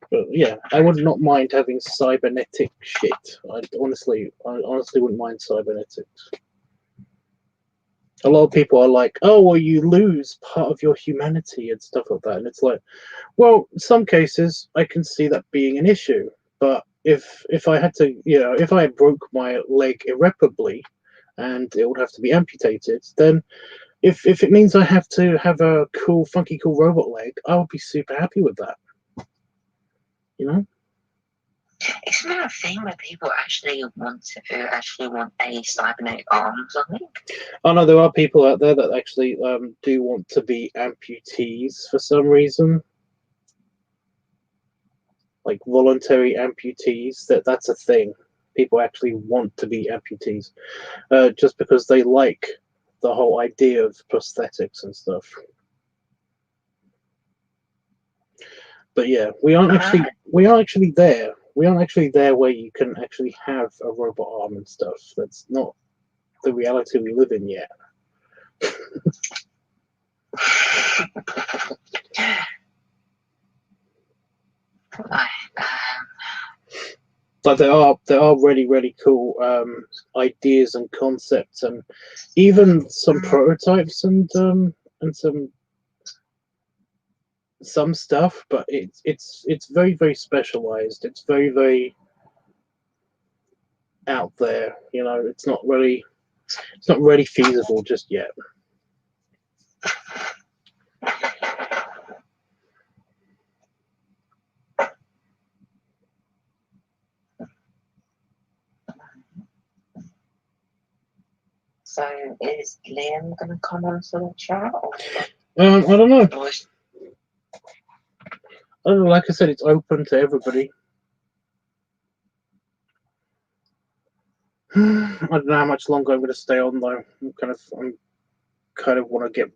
But yeah, I would not mind having cybernetic shit. I honestly wouldn't mind cybernetics. A lot of people are like, oh, well, you lose part of your humanity and stuff like that. And it's like, well, in some cases, I can see that being an issue. But if I had to, you know, if I broke my leg irreparably and it would have to be amputated, then if it means I have to have a cool, funky, cool robot leg, I would be super happy with that. You know? Isn't that a thing where people actually want a cybernetic arm or something? Oh no, there are people out there that actually do want to be amputees for some reason, like voluntary amputees. That's a thing. People actually want to be amputees, just because they like the whole idea of prosthetics and stuff. But yeah, we aren't actually there. We aren't actually there where you can actually have a robot arm and stuff. That's not the reality we live in yet. But there are really, really cool ideas and concepts, and even some prototypes and some stuff. But it's very, very specialized. It's very, very out there. You know, it's not really feasible just yet. So is Liam going to come on to the chat? I don't know. I don't know. Like I said, it's open to everybody. I don't know how much longer I'm going to stay on though. I'm kind of want to get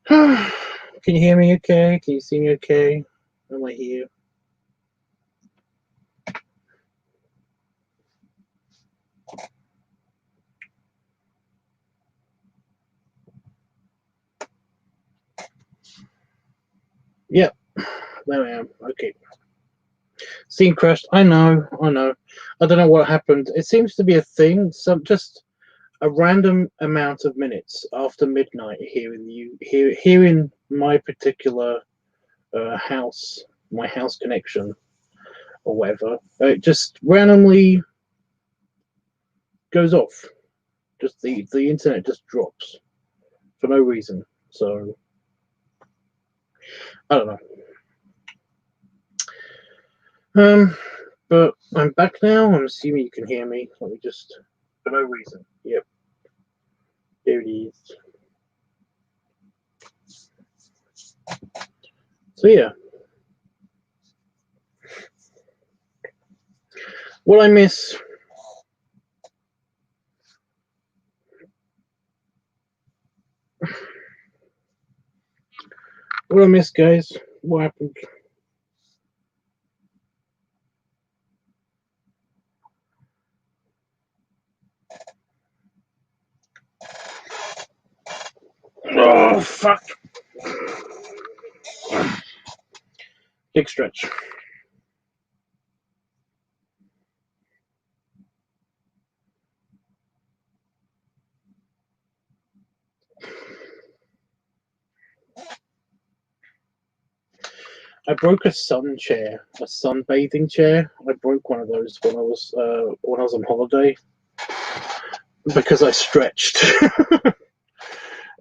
Can you hear me okay? Can you see me okay? Am I here? Yep, there I am. Okay. Scene crashed. I know. I don't know what happened. It seems to be a thing. Just a random amount of minutes after midnight here in my particular house, my house connection or whatever. It just randomly goes off. Just the internet just drops for no reason. So I don't know. But I'm back now. I'm assuming you can hear me. Let me just for no reason. Yep. There it is. So yeah. What I miss. What I miss, guys? What happened? Oh fuck! Big stretch. I broke a sunbathing chair. I broke one of those when I was on holiday because I stretched.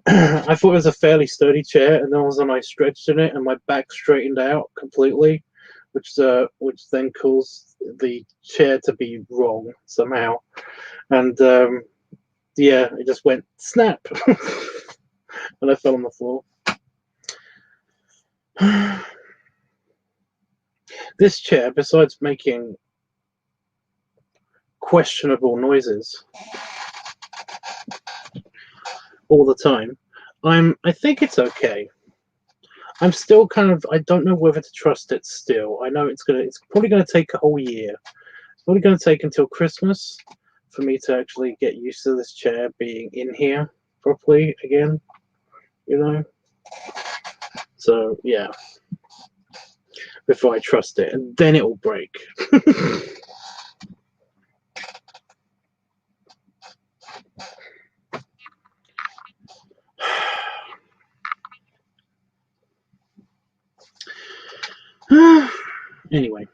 I thought it was a fairly sturdy chair, and then I stretched in it, and my back straightened out completely, which then caused the chair to be wrong somehow, and yeah, it just went snap, and I fell on the floor. This chair, besides making questionable noises all the time, I think it's okay. I'm still I don't know whether to trust it still. I know it's probably gonna take a whole year. It's probably gonna take until Christmas for me to actually get used to this chair being in here properly again, you know? So yeah. Before I trust it, and then it will break. Anyway.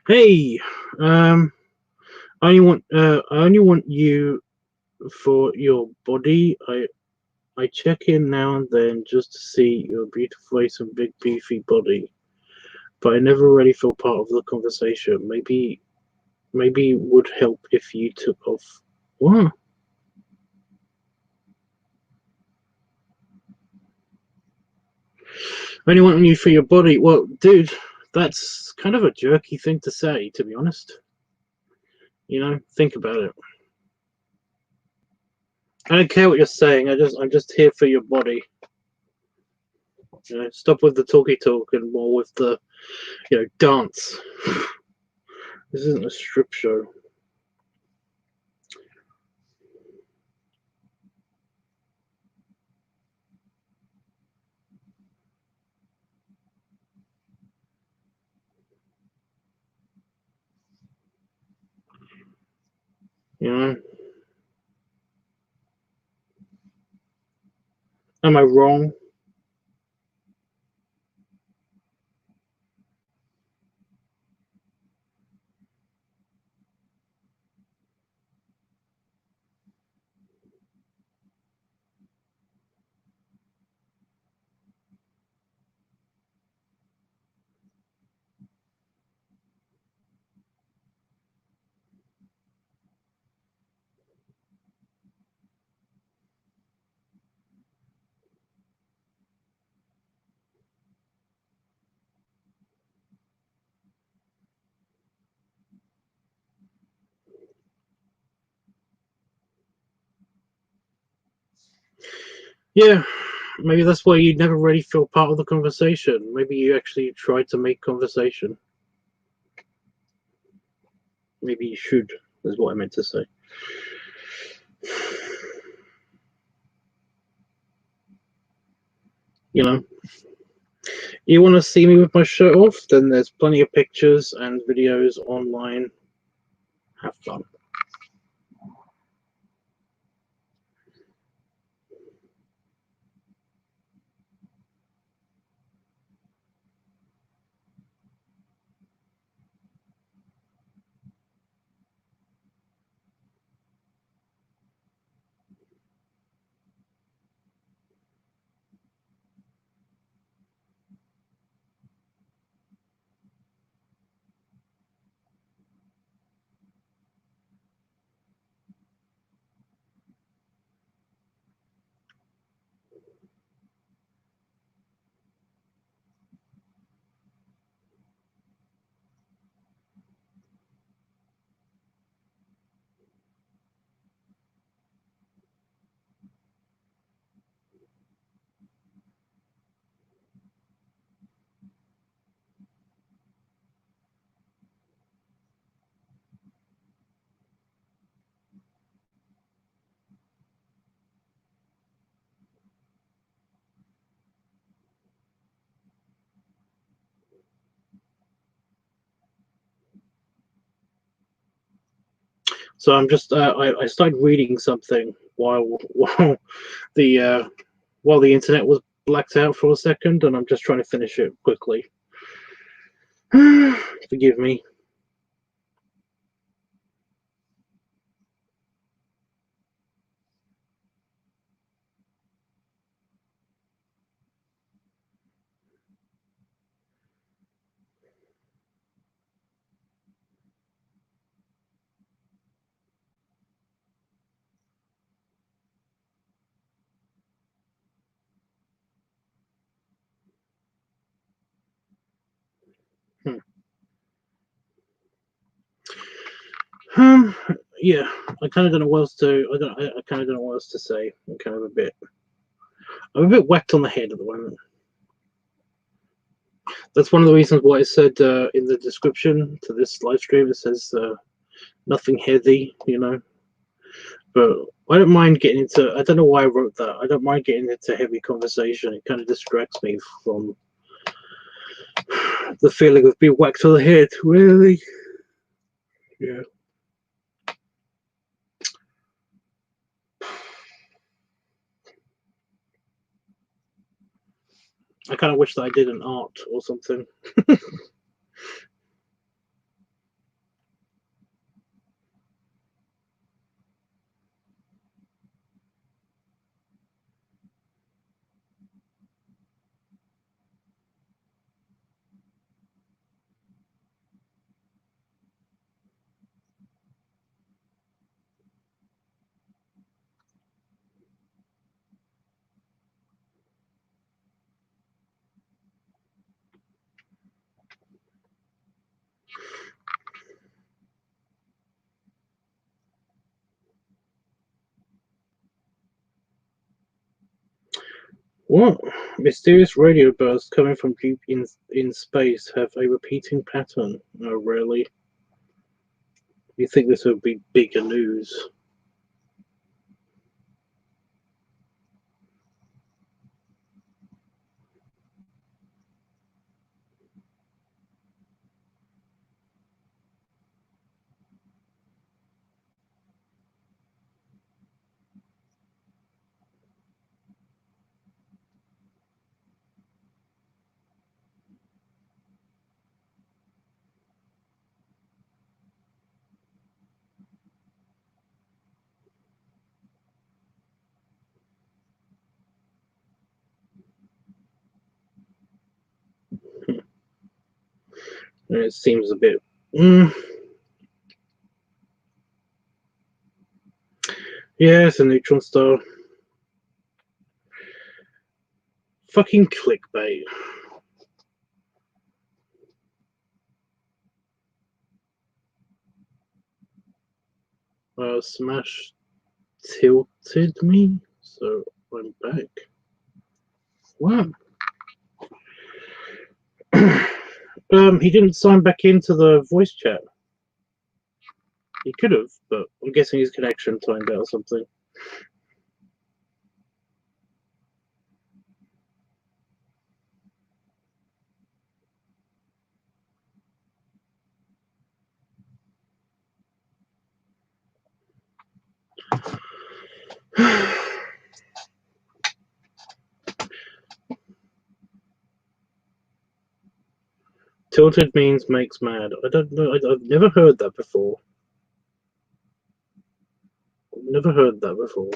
Hey, I only want you for your body. I check in now and then just to see your beautiful face and big beefy body, but I never really feel part of the conversation. Maybe it would help if you took off. What? I only want you for your body. Well, dude, that's kind of a jerky thing to say, to be honest. You know, think about it. I don't care what you're saying. I'm just here for your body. You know, stop with the talky talk and more with the, dance. This isn't a strip show. You know, am I wrong? Yeah, maybe that's why you never really feel part of the conversation. Maybe you actually try to make conversation. Maybe you should, is what I meant to say. You know, you want to see me with my shirt off? Then there's plenty of pictures and videos online. Have fun. So I'm just I started reading something the uh, while the internet was blacked out for a second, and I'm just trying to finish it quickly. Forgive me. Hmm. Um, yeah, I kind of don't know what else to. I kind of don't know what else to say. I'm a bit whacked on the head at the moment. That's one of the reasons why I said in the description to this live stream. It says nothing heavy, you know. But I don't mind getting into. I don't know why I wrote that. I don't mind getting into heavy conversation. It kind of distracts me from the feeling of being whacked on the head. Really? Yeah. I kind of wish that I did an art or something. What? Mysterious radio bursts coming from deep in space have a repeating pattern. Oh, really? You think this would be bigger news? It seems a bit. Yeah, it's a neutron star. Fucking clickbait. Smash tilted me, so I'm back. Wow. He didn't sign back into the voice chat. He could have, but I'm guessing his connection timed out or something. Tilted means makes mad. I don't know. I've never heard that before. I've never heard that before.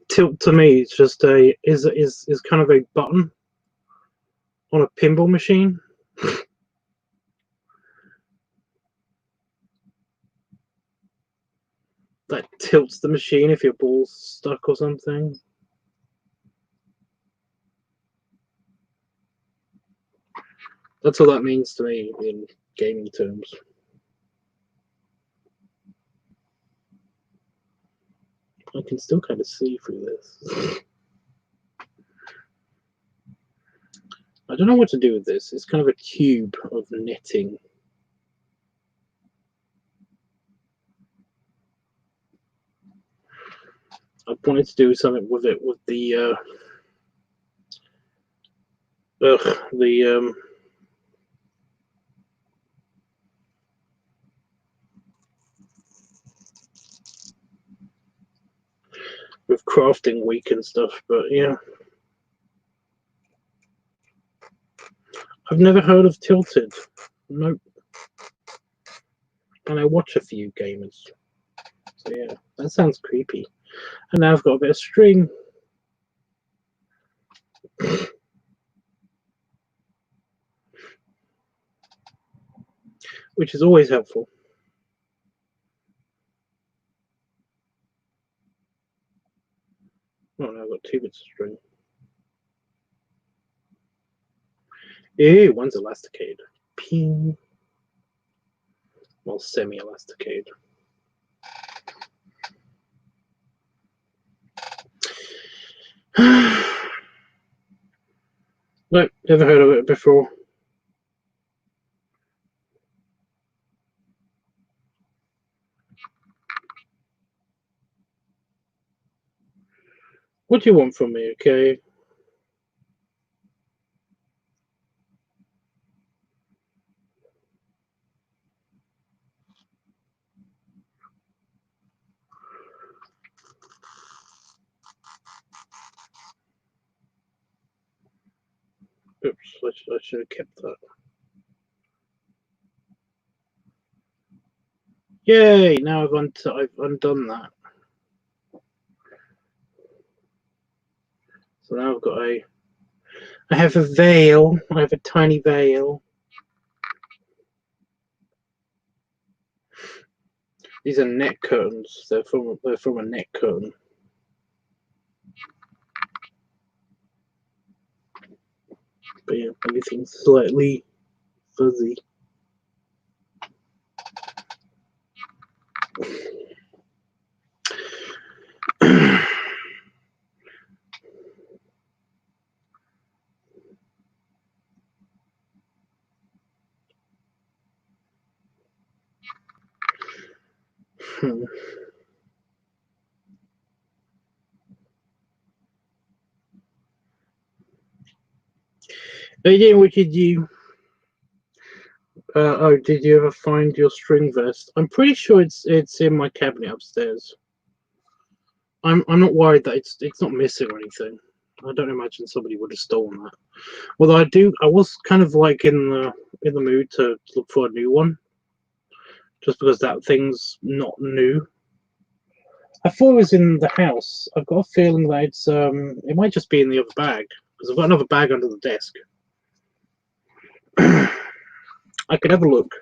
Tilt to me is just is kind of a button on a pinball machine. That tilts the machine if your ball's stuck or something. That's all that means to me in gaming terms. I can still kind of see through this. I don't know what to do with this. It's kind of a cube of netting. I wanted to do something with it with the with crafting week and stuff, but yeah. I've never heard of Tilted. Nope. And I watch a few gamers. So yeah, that sounds creepy. And now I've got a bit of string. Which is always helpful. Oh no, I've got 2 bits of string. Ew, one's elasticated. Ping. Well, semi-elasticated. Nope, never heard of it before. What do you want from me, okay? Oops, I should have kept that. Yay, now I've undone that. So now I've got I have a veil. I have a tiny veil. These are neck curtains. They're from a neck curtain. But yeah, everything's slightly fuzzy. Again, what did you? Oh, did you ever find your string vest? I'm pretty sure it's in my cabinet upstairs. I'm not worried that it's not missing or anything. I don't imagine somebody would have stolen that. Although I was kind of like in the mood to look for a new one, just because that thing's not new. I thought it was in the house. I've got a feeling that it might just be in the other bag because I've got another bag under the desk. I could have a look.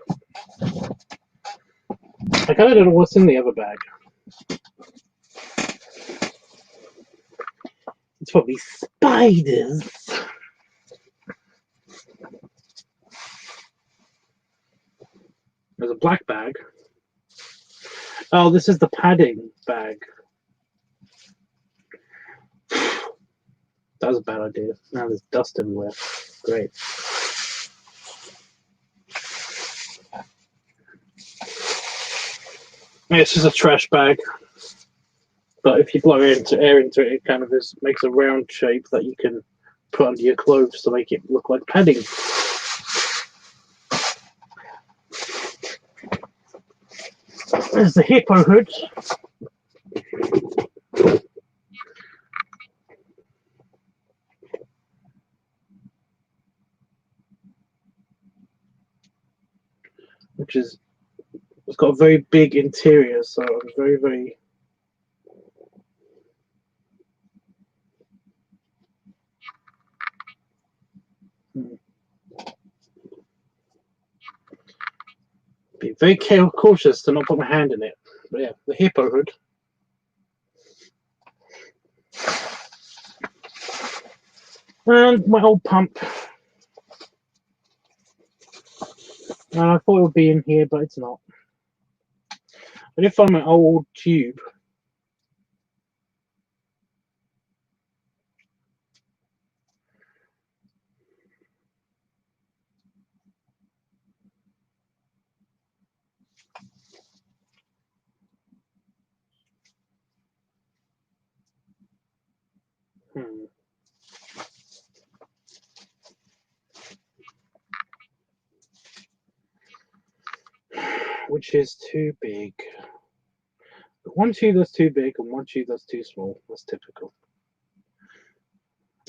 I kind of don't know what's in the other bag. It's probably spiders. There's a black bag. Oh, this is the padding bag. That was a bad idea. Now there's dust everywhere. Great. This is a trash bag. But if you blow air into it, it kind of makes a round shape that you can put under your clothes to make it look like padding. There's the hippo hood. It's got a very big interior, so I'm very be very cautious to not put my hand in it. But yeah, the hippo hood. And my old pump. And I thought it would be in here, but it's not. I did find my old tube. Which is too big. One tube that's too big and one tube that's too small. That's typical.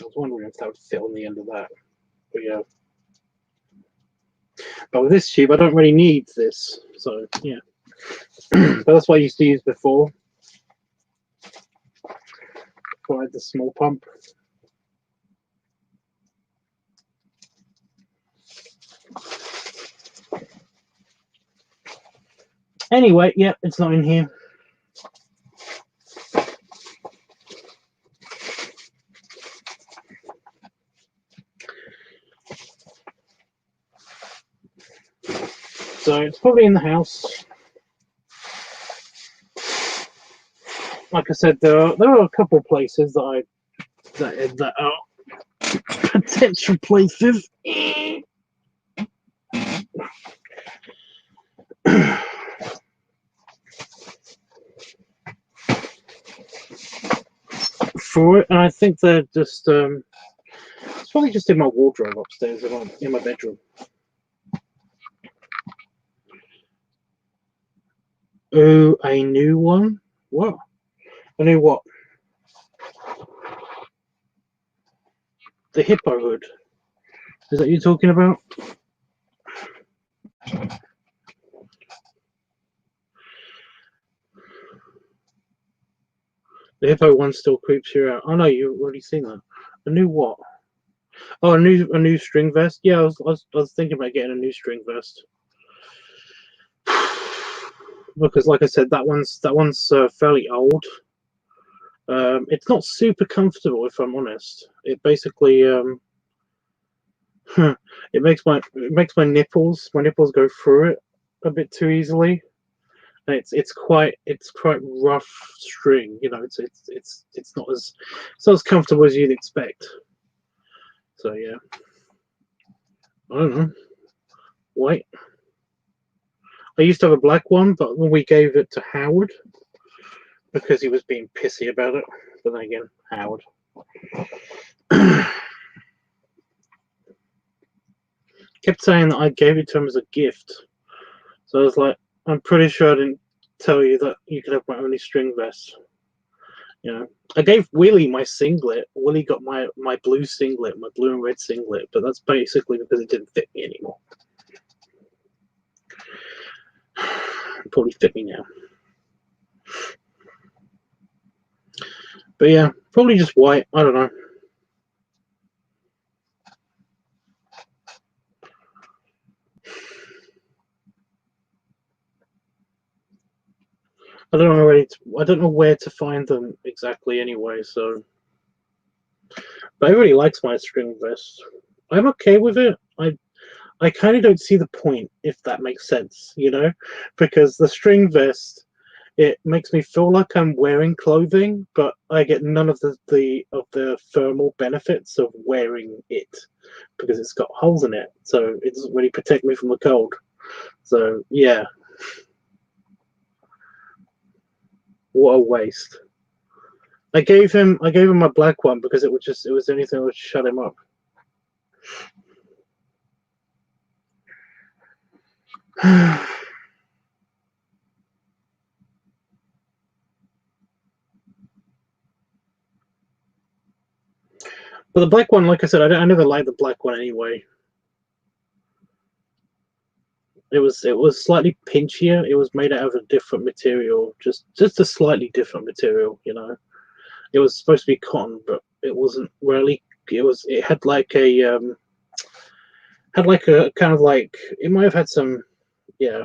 I was wondering if that would fit on the end of that. But yeah. But with this tube, I don't really need this. So yeah. But that's what I used to use before. Before I had the small pump. Anyway, yeah, it's not in here. So it's probably in the house. Like I said, there are a couple of places that are potential places. For it, and I think they're just it's probably just in my wardrobe upstairs in my bedroom. Oh, a new one? What? A new what? The hippo hood. Is that what you're talking about? The hippo one still creeps you out. Oh no, you've already seen that. A new what? Oh, a new string vest. Yeah, I was thinking about getting a new string vest. Because, like I said, that one's fairly old. It's not super comfortable, if I'm honest. It basically it makes my nipples go through it a bit too easily, and it's quite rough string. You know, it's not as comfortable as you'd expect. So yeah, I don't know. White. I used to have a black one, but when we gave it to Howard because he was being pissy about it. But then again, Howard. Kept saying that I gave it to him as a gift. So I was like, I'm pretty sure I didn't tell you that you could have my only string vest. You know, I gave Willie my singlet. Willie got my blue singlet, my blue and red singlet, but that's basically because it didn't fit me anymore. It probably fit me now. But yeah, probably just white. I don't know. I don't know where to find them exactly anyway. So, But everybody likes my string vest. I'm okay with it. I kind of don't see the point, if that makes sense, you know, because the string vest, it makes me feel like I'm wearing clothing, but I get none of the thermal benefits of wearing it because it's got holes in it, so it doesn't really protect me from the cold. So yeah, what a waste. I gave him my black one because it was the only thing that would shut him up. But the black one, like I said, I never liked the black one anyway. It was slightly pinchier. It was made out of a different material, just a slightly different material, you know. It was supposed to be cotton, but it wasn't really. It had like a kind of like, it might have had some, yeah.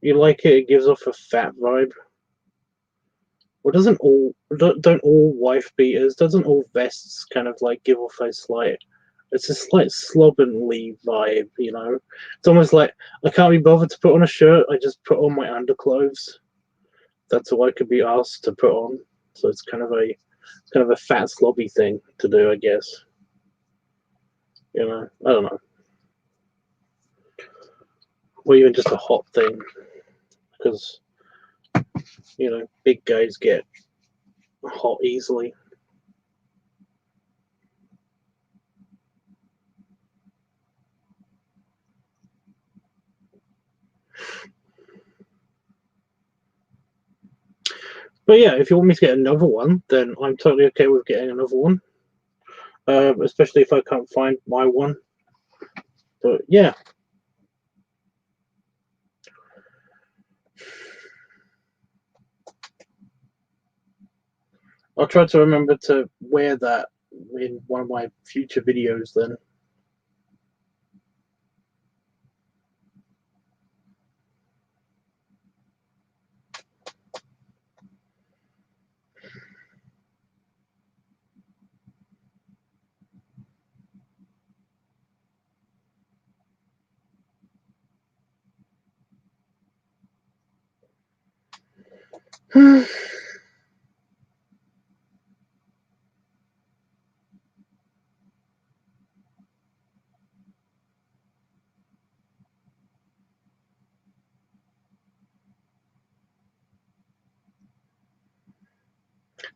You like it? It gives off a fat vibe. Well, don't all wife beaters, doesn't all vests kind of like give off a slight, it's a slight slovenly vibe, you know? It's almost like I can't be bothered to put on a shirt, I just put on my underclothes. That's all I could be asked to put on. So it's kind of a fat slobby thing to do, I guess. You know, I don't know. Or even just a hot thing. Because, you know, big guys get hot easily. But yeah, if you want me to get another one, then I'm totally okay with getting another one. Especially if I can't find my one. But yeah. I'll try to remember to wear that in one of my future videos then.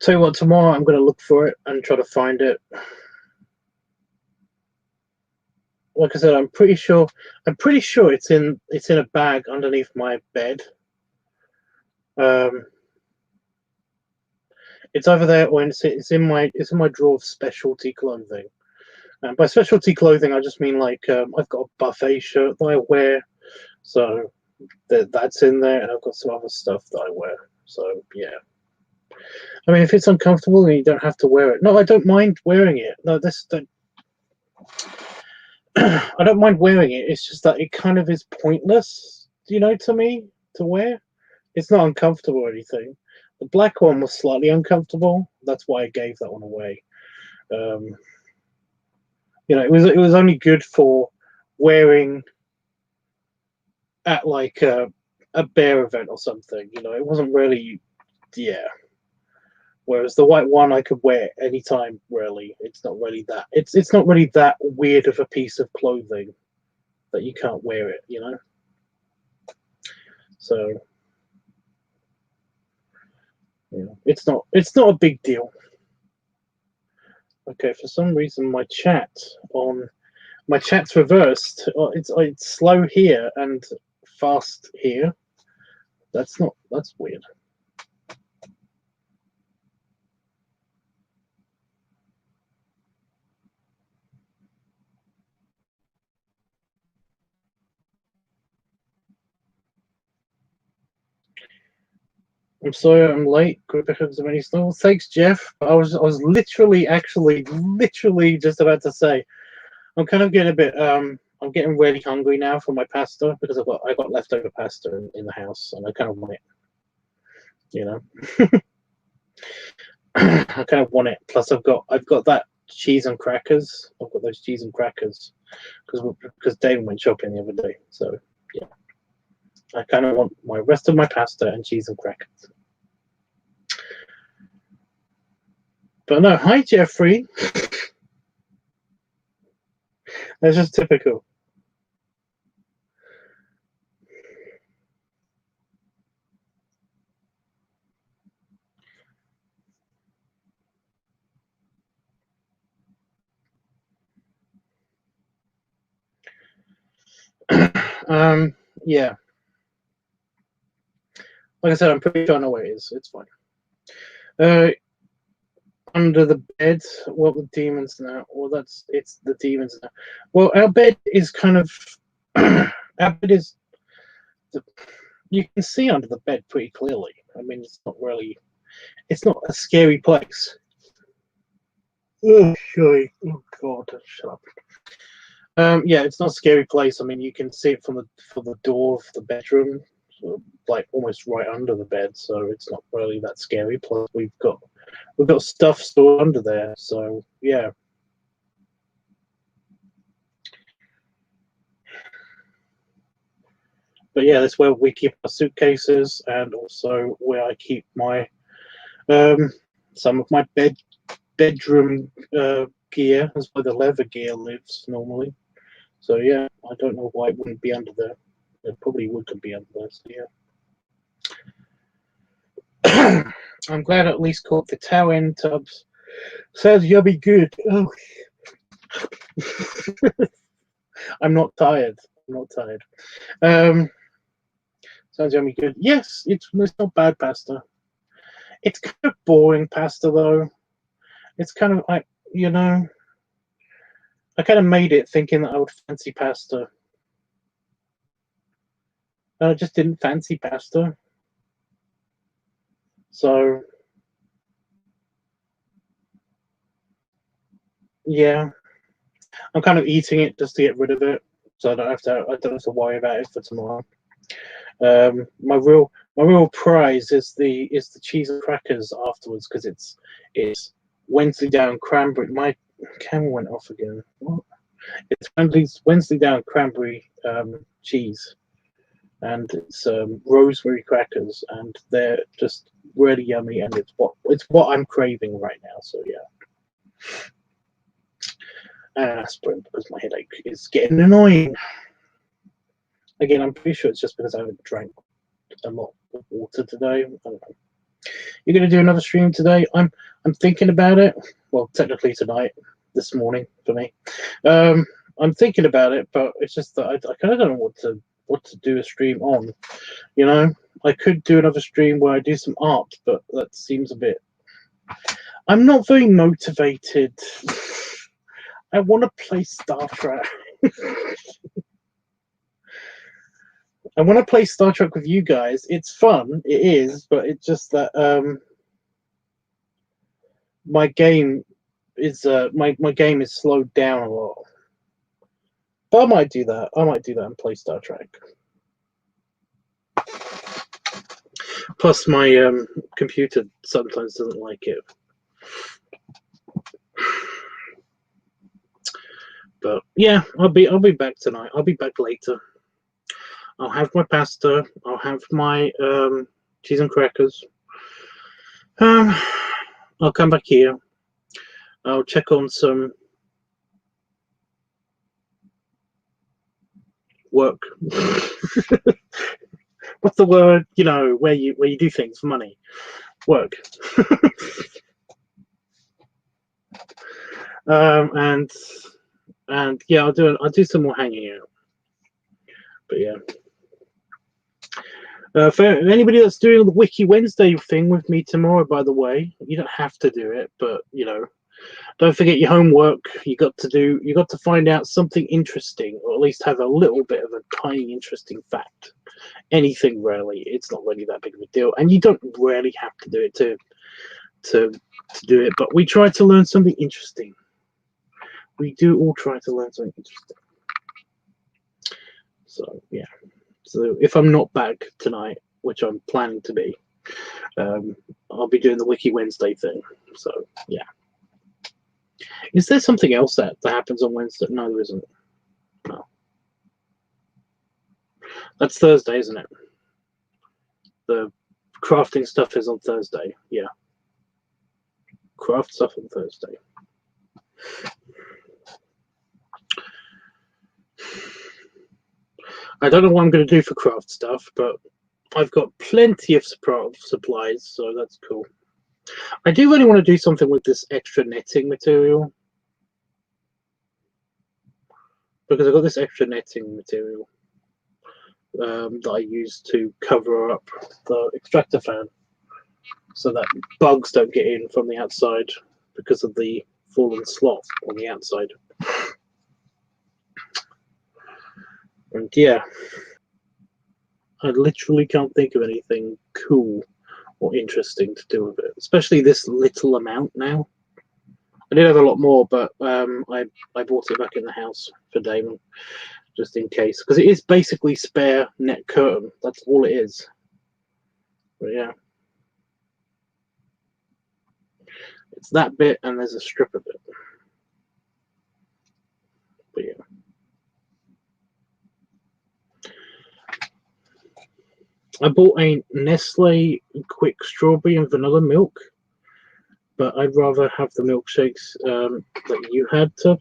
Tell you what, tomorrow I'm going to look for it and try to find it. Like I said, I'm pretty sure it's in a bag underneath my bed. It's over there, or it's in my drawer of specialty clothing. By specialty clothing, I just mean like I've got a buffet shirt that I wear, so that's in there, and I've got some other stuff that I wear. So yeah. I mean, if it's uncomfortable and you don't have to wear it, no, I don't mind wearing it. No, I don't mind wearing it. It's just that it kind of is pointless, you know, to me to wear. It's not uncomfortable or anything. The black one was slightly uncomfortable. That's why I gave that one away. You know, it was only good for wearing at like a bear event or something. You know, it wasn't really, yeah. Whereas the white one I could wear anytime. Really, it's not really that. It's not really that weird of a piece of clothing that you can't wear it. You know. So, you know, it's not a big deal. Okay, for some reason my chat's reversed. It's slow here and fast here. That's weird. I'm sorry I'm late. Good because of many snow. Thanks, Jeff. I was literally just about to say, I'm kind of getting a bit I'm getting really hungry now for my pasta because I got leftover pasta in the house and I kind of want it. You know, I kind of want it. Plus, I've got that cheese and crackers. I've got those cheese and crackers because David went shopping the other day. So yeah, I kind of want my rest of my pasta and cheese and crackers. But no, hi Jeffrey. That's just typical. Yeah. Like I said, I'm pretty sure I know where it is. It's fine. Under the bed. Well, the demons now. Well, it's the demons now. Well, our bed is kind of our bed is. You can see under the bed pretty clearly. I mean, it's not a scary place. Oh, sorry. Oh God, shut up. Yeah, it's not a scary place. I mean, you can see it from the door of the bedroom, sort of like almost right under the bed. So it's not really that scary. Plus, we've got stuff stored under there. So yeah. But yeah, that's where we keep our suitcases, and also where I keep my some of my bedroom gear. That's where the leather gear lives normally. So yeah, I don't know why it wouldn't be under there. It probably would be under there. So yeah. I'm glad I at least caught the tail end, Tubbs. Sounds yummy good. Oh. I'm not tired. Sounds yummy good. Yes, it's not bad pasta. It's kind of boring pasta though. It's kind of like, you know, I kind of made it thinking that I would fancy pasta. And I just didn't fancy pasta. So yeah, I'm kind of eating it just to get rid of it, so I don't have to worry about it for tomorrow. My real prize is the cheese and crackers afterwards because it's Wednesday down cranberry. My camera went off again. What? It's Wednesday down cranberry cheese, and it's rosemary crackers, and they're just really yummy, and it's what I'm craving right now. So yeah. Aspirin because my headache is getting annoying. Again, I'm pretty sure it's just because I haven't drank a lot of water today. I don't know. You're gonna do another stream today? I'm thinking about it. Well, technically tonight, this morning for me. I'm thinking about it, but it's just that I kind of don't know what to do a stream on. You know, I could do another stream where I do some art, but that seems a bit. I'm not very motivated. I want to play Star Trek. I want to play Star Trek with you guys. It's fun, it is, but it's just that my game is my game is slowed down a lot. But I might do that. And play Star Trek. Plus, my computer sometimes doesn't like it. But yeah, I'll be back tonight. I'll be back later. I'll have my pasta. I'll have my cheese and crackers. I'll come back here. I'll check on some work. What's the word? You know, where you do things for money. Work. And yeah, I'll do some more hanging out. But yeah. For anybody that's doing the Wiki Wednesday thing with me tomorrow, by the way, you don't have to do it, but you know, don't forget your homework. You got to find out something interesting, or at least have a little bit of a tiny interesting fact. Anything really, it's not really that big of a deal, and you don't really have to do it to do it. But we try to learn something interesting. We do all try to learn something interesting. So yeah. So if I'm not back tonight, which I'm planning to be, I'll be doing the Wiki Wednesday thing. So yeah. Is there something else that happens on Wednesday? No, there isn't. No. That's Thursday, isn't it? The crafting stuff is on Thursday. Yeah. Craft stuff on Thursday. I don't know what I'm going to do for craft stuff, but I've got plenty of supplies, so that's cool. I do really want to do something with this extra netting material, because I've got this extra netting material that I use to cover up the extractor fan so that bugs don't get in from the outside because of the fallen sloth on the outside. And yeah, I literally can't think of anything cool or interesting to do with it, especially this little amount now. I did have a lot more, but I bought it back in the house for Damon, just in case, because it is basically spare net curtain. That's all it is. But yeah, it's that bit, and there's a strip of it. But yeah. I bought a Nestle Quick Strawberry and Vanilla Milk, but I'd rather have the milkshakes that you had. To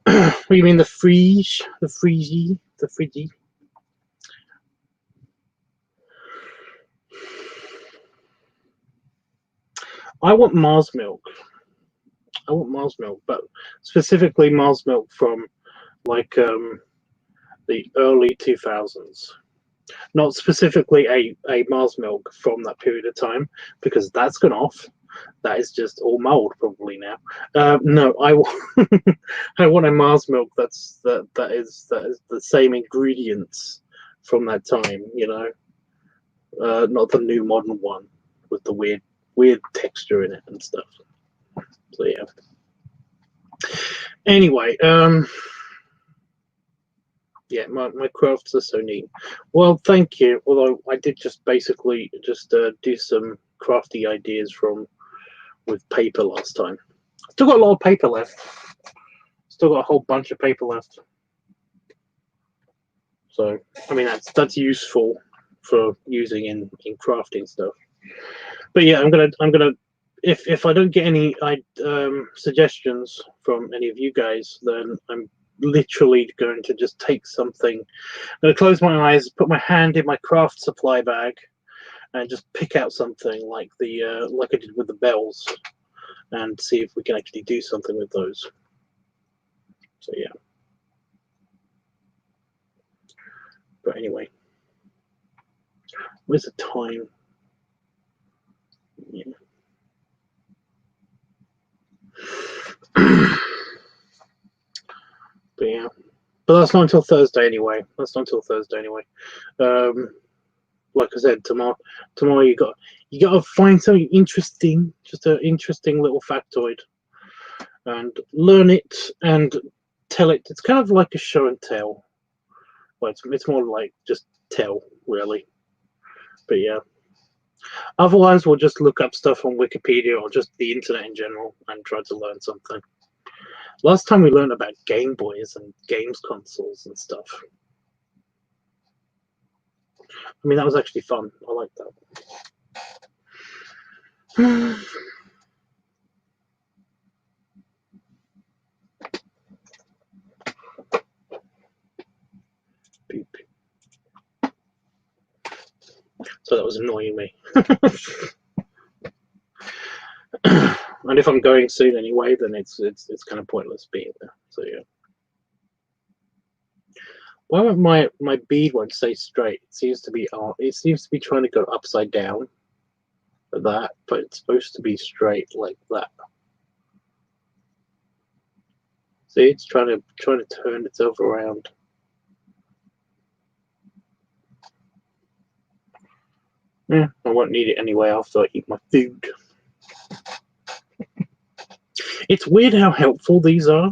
what do you mean, the freeze, the freezy, the fridgy? I want Mars milk. I want Mars milk, but specifically Mars milk from like the early 2000s. Not specifically a Mars milk from that period of time, because that's gone off. That is just all mold probably now. No, I want I want a Mars milk that is the same ingredients from that time. You know, not the new modern one with the weird texture in it and stuff. So yeah. Anyway, yeah, my crafts are so neat. Well, thank you. Although I did just basically just do some crafty ideas with paper last time. Still got a lot of paper left. Still got a whole bunch of paper left. So I mean that's useful for using in crafting stuff. But yeah, I'm gonna if I don't get any suggestions from any of you guys, then I'm literally going to just take something. I'm going to close my eyes, put my hand in my craft supply bag, and just pick out something like like I did with the bells, and see if we can actually do something with those. So yeah. But anyway, where's the time? Yeah. But yeah. But that's not until Thursday anyway. Like I said, tomorrow you got to find something interesting, just an interesting little factoid, and learn it and tell it. It's kind of like a show and tell. Well, it's more like just tell, really. But yeah. Otherwise, we'll just look up stuff on Wikipedia or just the internet in general and try to learn something. Last time we learned about Game Boys and games consoles and stuff. I mean, that was actually fun. I like that. Beep. So that was annoying me. And if I'm going soon anyway, then it's kind of pointless being there. So yeah. Why won't my bead won't stay straight? It seems to be trying to go upside down like that, but it's supposed to be straight like that. See, it's trying to turn itself around. Yeah, I won't need it anyway after I eat my food. It's weird how helpful these are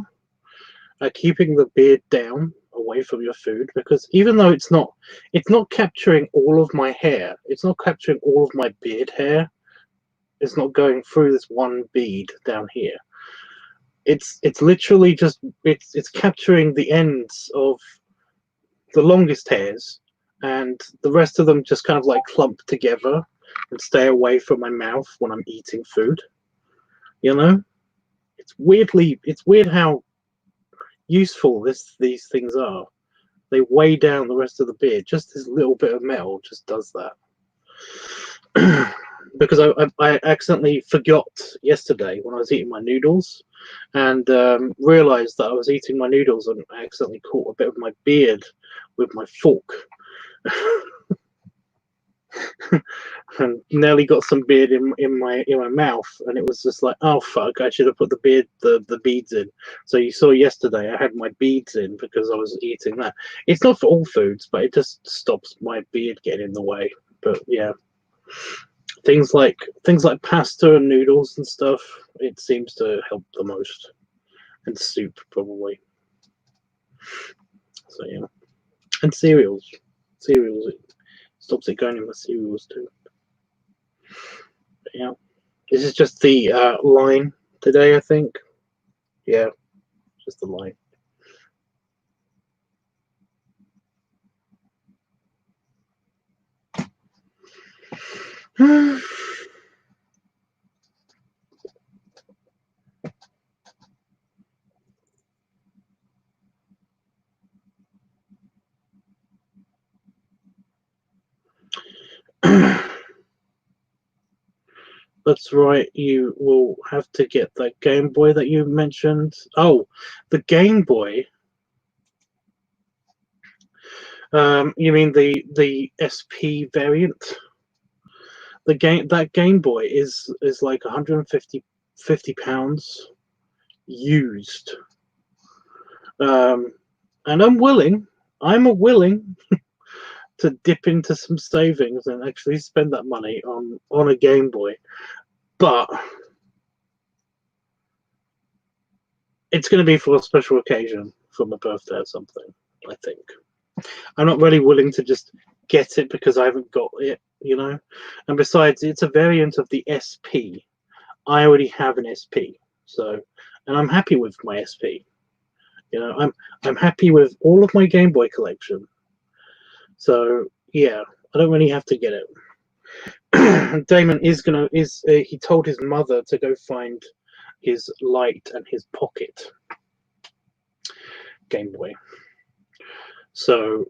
at keeping the beard down away from your food, because even though it's not capturing all of my hair, it's not capturing all of my beard hair, it's not going through this one bead down here. It's literally just it's capturing the ends of the longest hairs, and the rest of them just kind of like clump together and stay away from my mouth when I'm eating food. You know, it's weird how useful these things are. They weigh down the rest of the beard. Just this little bit of metal just does that. Because I accidentally forgot yesterday when I was eating my noodles, and realized that I was eating my noodles and I accidentally caught a bit of my beard with my fork. And nearly got some beard in my mouth, and it was just like, oh fuck, I should have put the beads in. So you saw yesterday I had my beads in because I was eating that. It's not for all foods, but it just stops my beard getting in the way. But yeah, things like pasta and noodles and stuff, it seems to help the most, and soup probably. So yeah, and cereals, it stops it going in my cereals too. But yeah, this is just the line today, I think. Yeah, just the line. That's right, you will have to get that Game Boy that you mentioned. Oh, the Game Boy. You mean the SP variant? That Game Boy is like 150 £50 used. And I'm willing to dip into some savings and actually spend that money on a Game Boy. But it's going to be for a special occasion, for my birthday or something, I think. I'm not really willing to just get it because I haven't got it, you know. And besides, it's a variant of the SP. I already have an SP, so, and I'm happy with my SP. You know, I'm happy with all of my Game Boy collection. So yeah, I don't really have to get it. Damon he told his mother to go find his light and his pocket Game Boy. So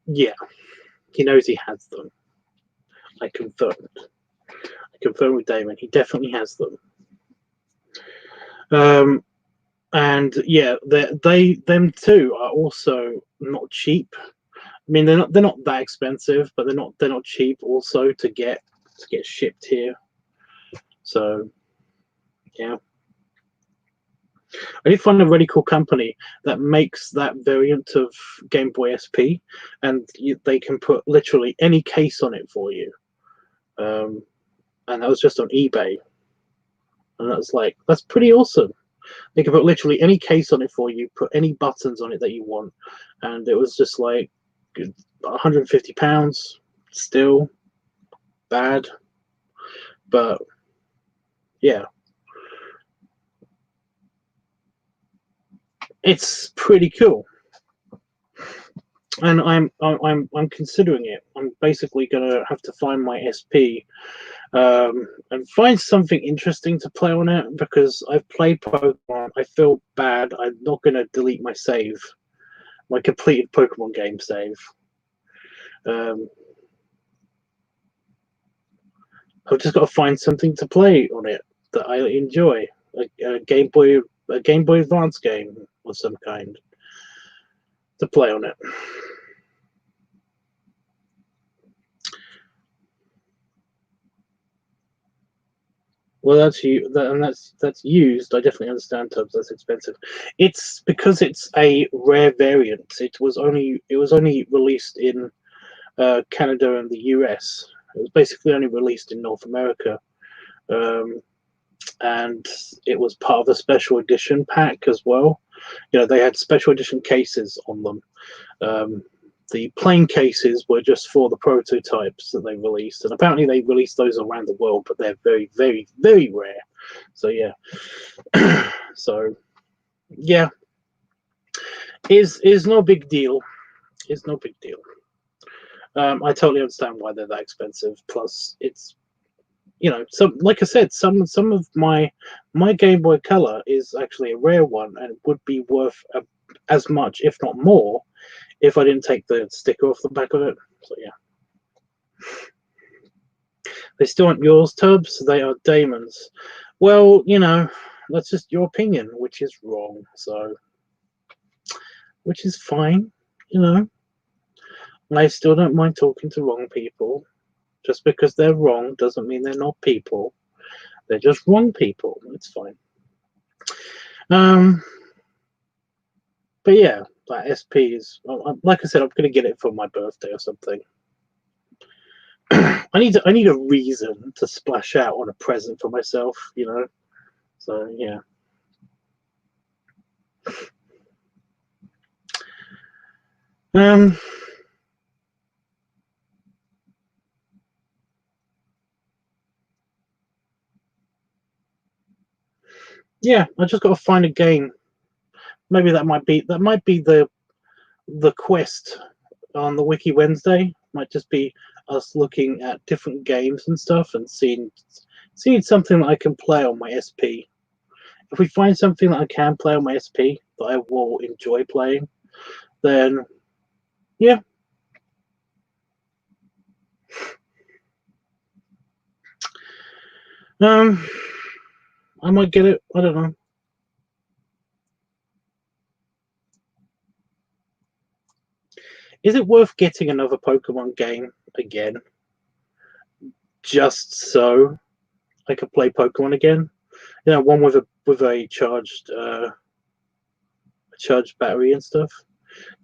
yeah, he knows he has them. I confirmed with Damon. He definitely has them. And yeah, them too are also not cheap. I mean, they're not that expensive, but they're not cheap also to get shipped here. So yeah, I did find a really cool company that makes that variant of Game Boy SP, and they can put literally any case on it for you. And that was just on eBay, and that's pretty awesome. They can put literally any case on it for you, put any buttons on it that you want, and it was just like £150. Still bad, but yeah, it's pretty cool. And I'm considering it. I'm basically gonna have to find my SP and find something interesting to play on it, because I've played Pokemon. I feel bad. I'm not gonna delete my save, my completed Pokemon game save. I've just got to find something to play on it that I enjoy, like a Game Boy Advance game of some kind to play on it. Well, that's used. I definitely understand terms. That's expensive. It's because it's a rare variant. It was only released in Canada and the US. It was basically only released in North America. and it was part of the special edition pack as well. You know, they had special edition cases on them. The plain cases were just for the prototypes that they released, and apparently they released those around the world, but they're very, very, very rare. So yeah, so yeah, is no big deal. It's no big deal. I totally understand why they're that expensive. Plus, it's, you know, some, like I said, some of my Game Boy Color is actually a rare one and would be worth as much, if not more, if I didn't take the sticker off the back of it. So yeah, they still aren't yours, Tubbs. They are Damon's. Well, you know, that's just your opinion, which is wrong. So, which is fine, you know. I still don't mind talking to wrong people. Just because they're wrong doesn't mean they're not people. They're just wrong people. It's fine. But yeah, that SP is, like I said, I'm gonna get it for my birthday or something. I need a reason to splash out on a present for myself, you know. So yeah. Yeah, I just got to find a game. Maybe that might be the quest on the Wiki Wednesday. Might just be us looking at different games and stuff and seeing something that I can play on my SP. If we find something that I can play on my SP that I will enjoy playing, then yeah. I might get it. I don't know. Is it worth getting another Pokemon game again, just so I could play Pokemon again? You know, one with a charged battery and stuff.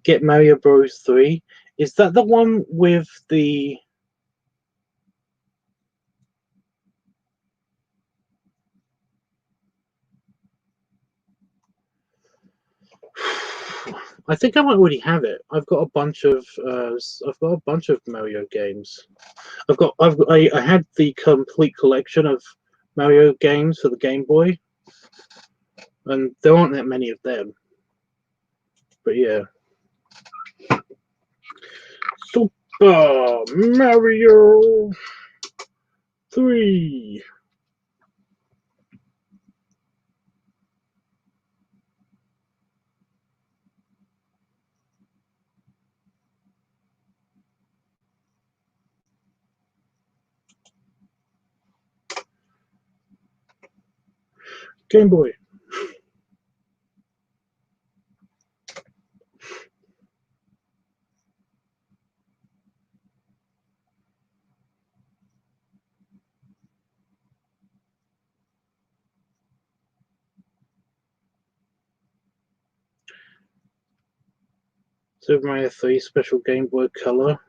Get Mario Bros. 3. Is that the one with the? I think I might already have it. I've got a bunch of Mario games. I had the complete collection of Mario games for the Game Boy, and there aren't that many of them. But yeah, Super Mario 3. Game Boy. Super Mario 3 Special Game Boy Color.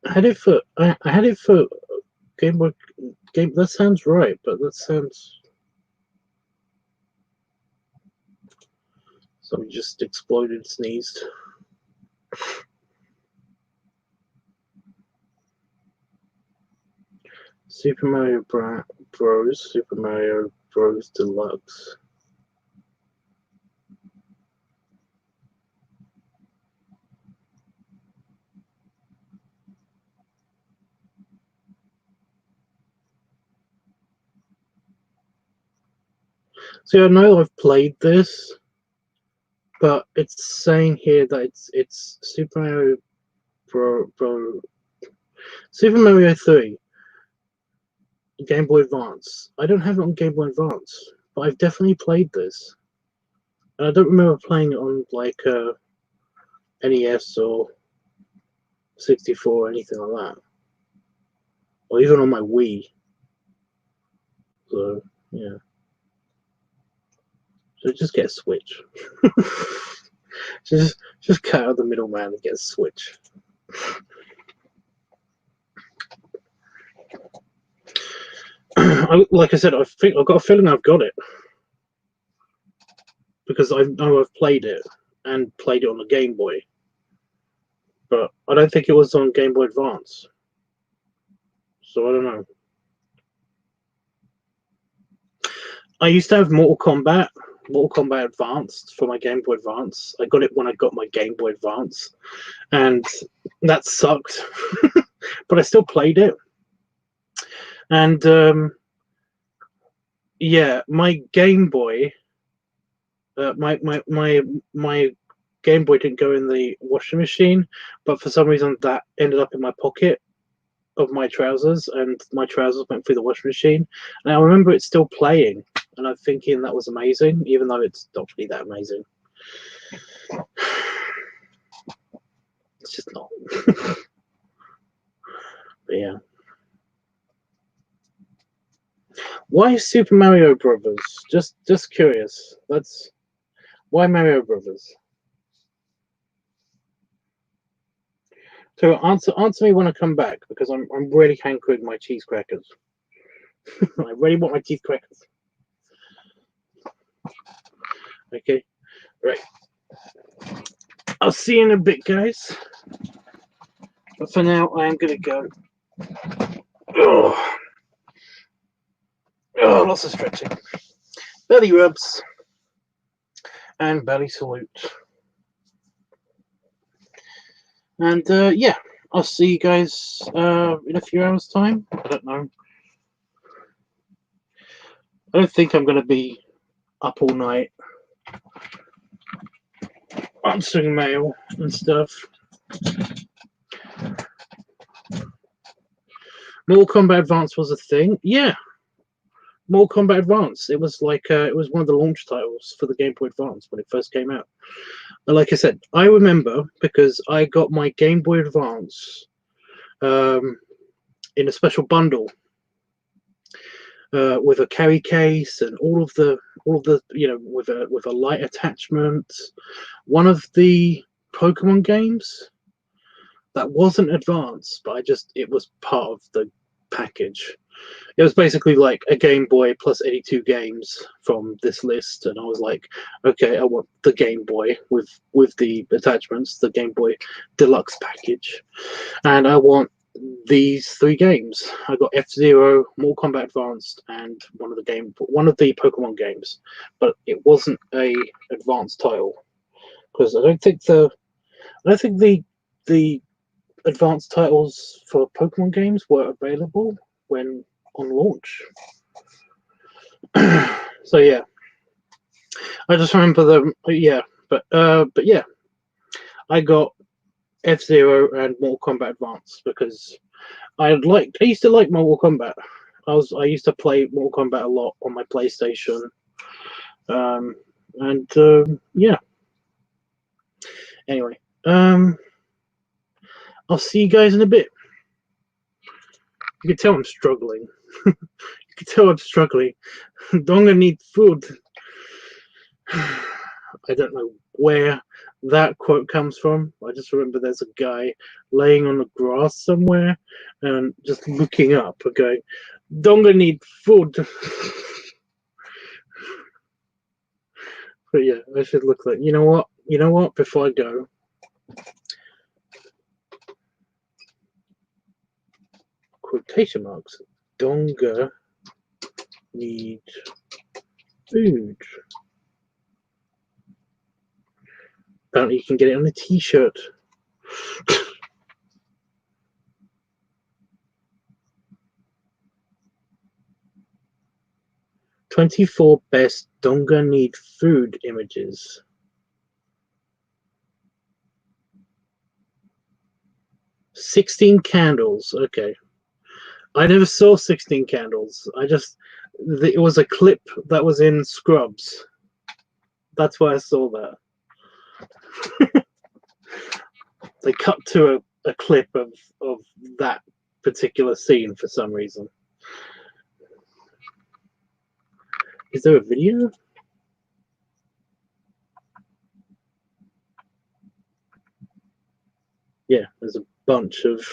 I had it for Game Boy game. That sounds right, but that sounds. Somebody just exploded, sneezed. Super Mario Bros. Super Mario Bros. Deluxe. See, I know I've played this, but it's saying here that it's Super Mario Super Mario 3 Game Boy Advance. I don't have it on Game Boy Advance, but I've definitely played this. And I don't remember playing it on like NES or 64 or anything like that, or even on my Wii. So yeah, so just get a Switch. just cut out the middleman and get a Switch. like I said, I think I've got a feeling I've got it because I know I've played it and played it on the Game Boy, but I don't think it was on Game Boy Advance. So I don't know. I used to have Mortal Kombat Advanced for my Game Boy Advance. I got it when I got my Game Boy Advance, and that sucked. But I still played it, and yeah, my Game Boy, my Game Boy didn't go in the washing machine, but for some reason that ended up in my pocket of my trousers, and my trousers went through the washing machine. And I remember it still playing, and I'm thinking that was amazing, even though it's not really that amazing. It's just not. But yeah. Why Super Mario Brothers? Just curious. That's why Mario Brothers. So answer me when I come back, because I'm really hankering my cheese crackers. I really want my cheese crackers. Okay, right. I'll see you in a bit, guys. But for now, I am gonna go. Oh, lots of stretching. Belly rubs and belly salute. And yeah, I'll see you guys in a few hours' time. I don't know. I don't think I'm going to be up all night answering mail and stuff. Mortal Kombat Advance was a thing. Yeah, Mortal Kombat Advance. It was like it was one of the launch titles for the Game Boy Advance when it first came out. And like I said, I remember because I got my Game Boy Advance in a special bundle with a carry case and all of the with a light attachment. One of the Pokemon games that wasn't advanced, but it was part of the package. It was basically like a Game Boy plus 82 games from this list, and I was like, okay, I want the Game Boy with the attachments, the Game Boy Deluxe package, and I want these 3 games. I got F-Zero, Mortal Kombat Advanced, and one of the Pokemon games, but it wasn't a advanced title because I don't think the advanced titles for Pokemon games were available when on launch. So yeah, I just remember them. Yeah, but yeah, I got F-Zero and Mortal Kombat Advance because I used to like Mortal Kombat. I used to play Mortal Kombat a lot on my PlayStation. And yeah. Anyway, I'll see you guys in a bit. You can tell I'm struggling. You can tell I'm struggling. Donga need food. I don't know where that quote comes from. I just remember there's a guy laying on the grass somewhere and just looking up and going, Donga need food. But yeah, I should look like, you know what, before I go, quotation marks, Donga need food. Apparently you can get it on a t-shirt. "24 best Donga need food images." 16 candles. Okay. I never saw 16 candles. It was a clip that was in Scrubs. That's why I saw that. They cut to a clip of that particular scene for some reason. Is there a video? Yeah, there's a bunch of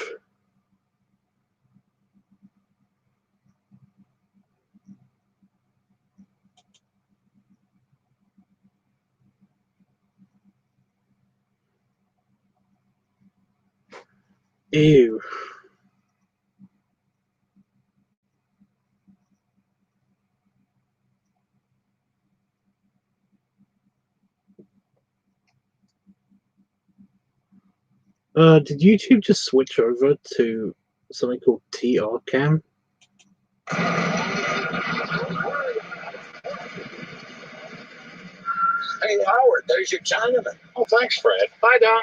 Ew. Did YouTube just switch over to something called TR Cam? Hey, Howard, there's your Chinaman. Oh, thanks, Fred. Bye, Don.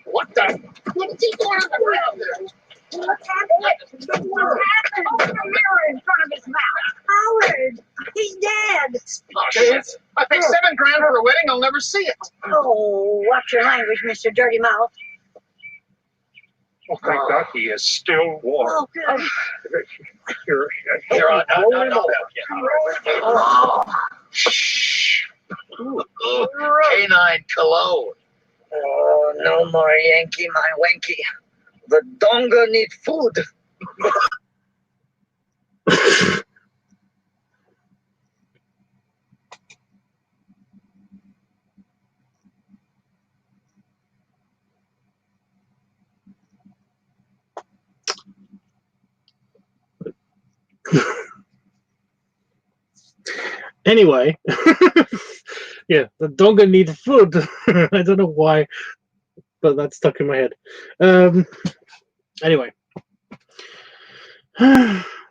What the? What is he doing on the ground there? What's happening? What's happening? Open the mirror in front of his mouth. Howard, he's dead. Oh, shit. I paid $7 grand for a wedding. I'll never see it. Oh, watch your language, Mr. Dirty Mouth. Well, thank God he is still warm. Oh, good. Here, no. Shh. Canine cologne. Oh, no more Yankee, my wanky. The donga need food. Anyway, yeah, the dogger needs food. I don't know why, but that's stuck in my head. Anyway,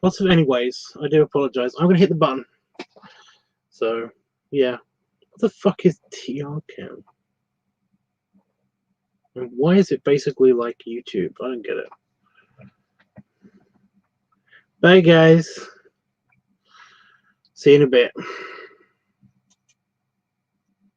lots of anyways. I do apologize. I'm gonna hit the button. So, yeah, what the fuck is TR Cam? And why is it basically like YouTube? I don't get it. Bye, guys. See you in a bit.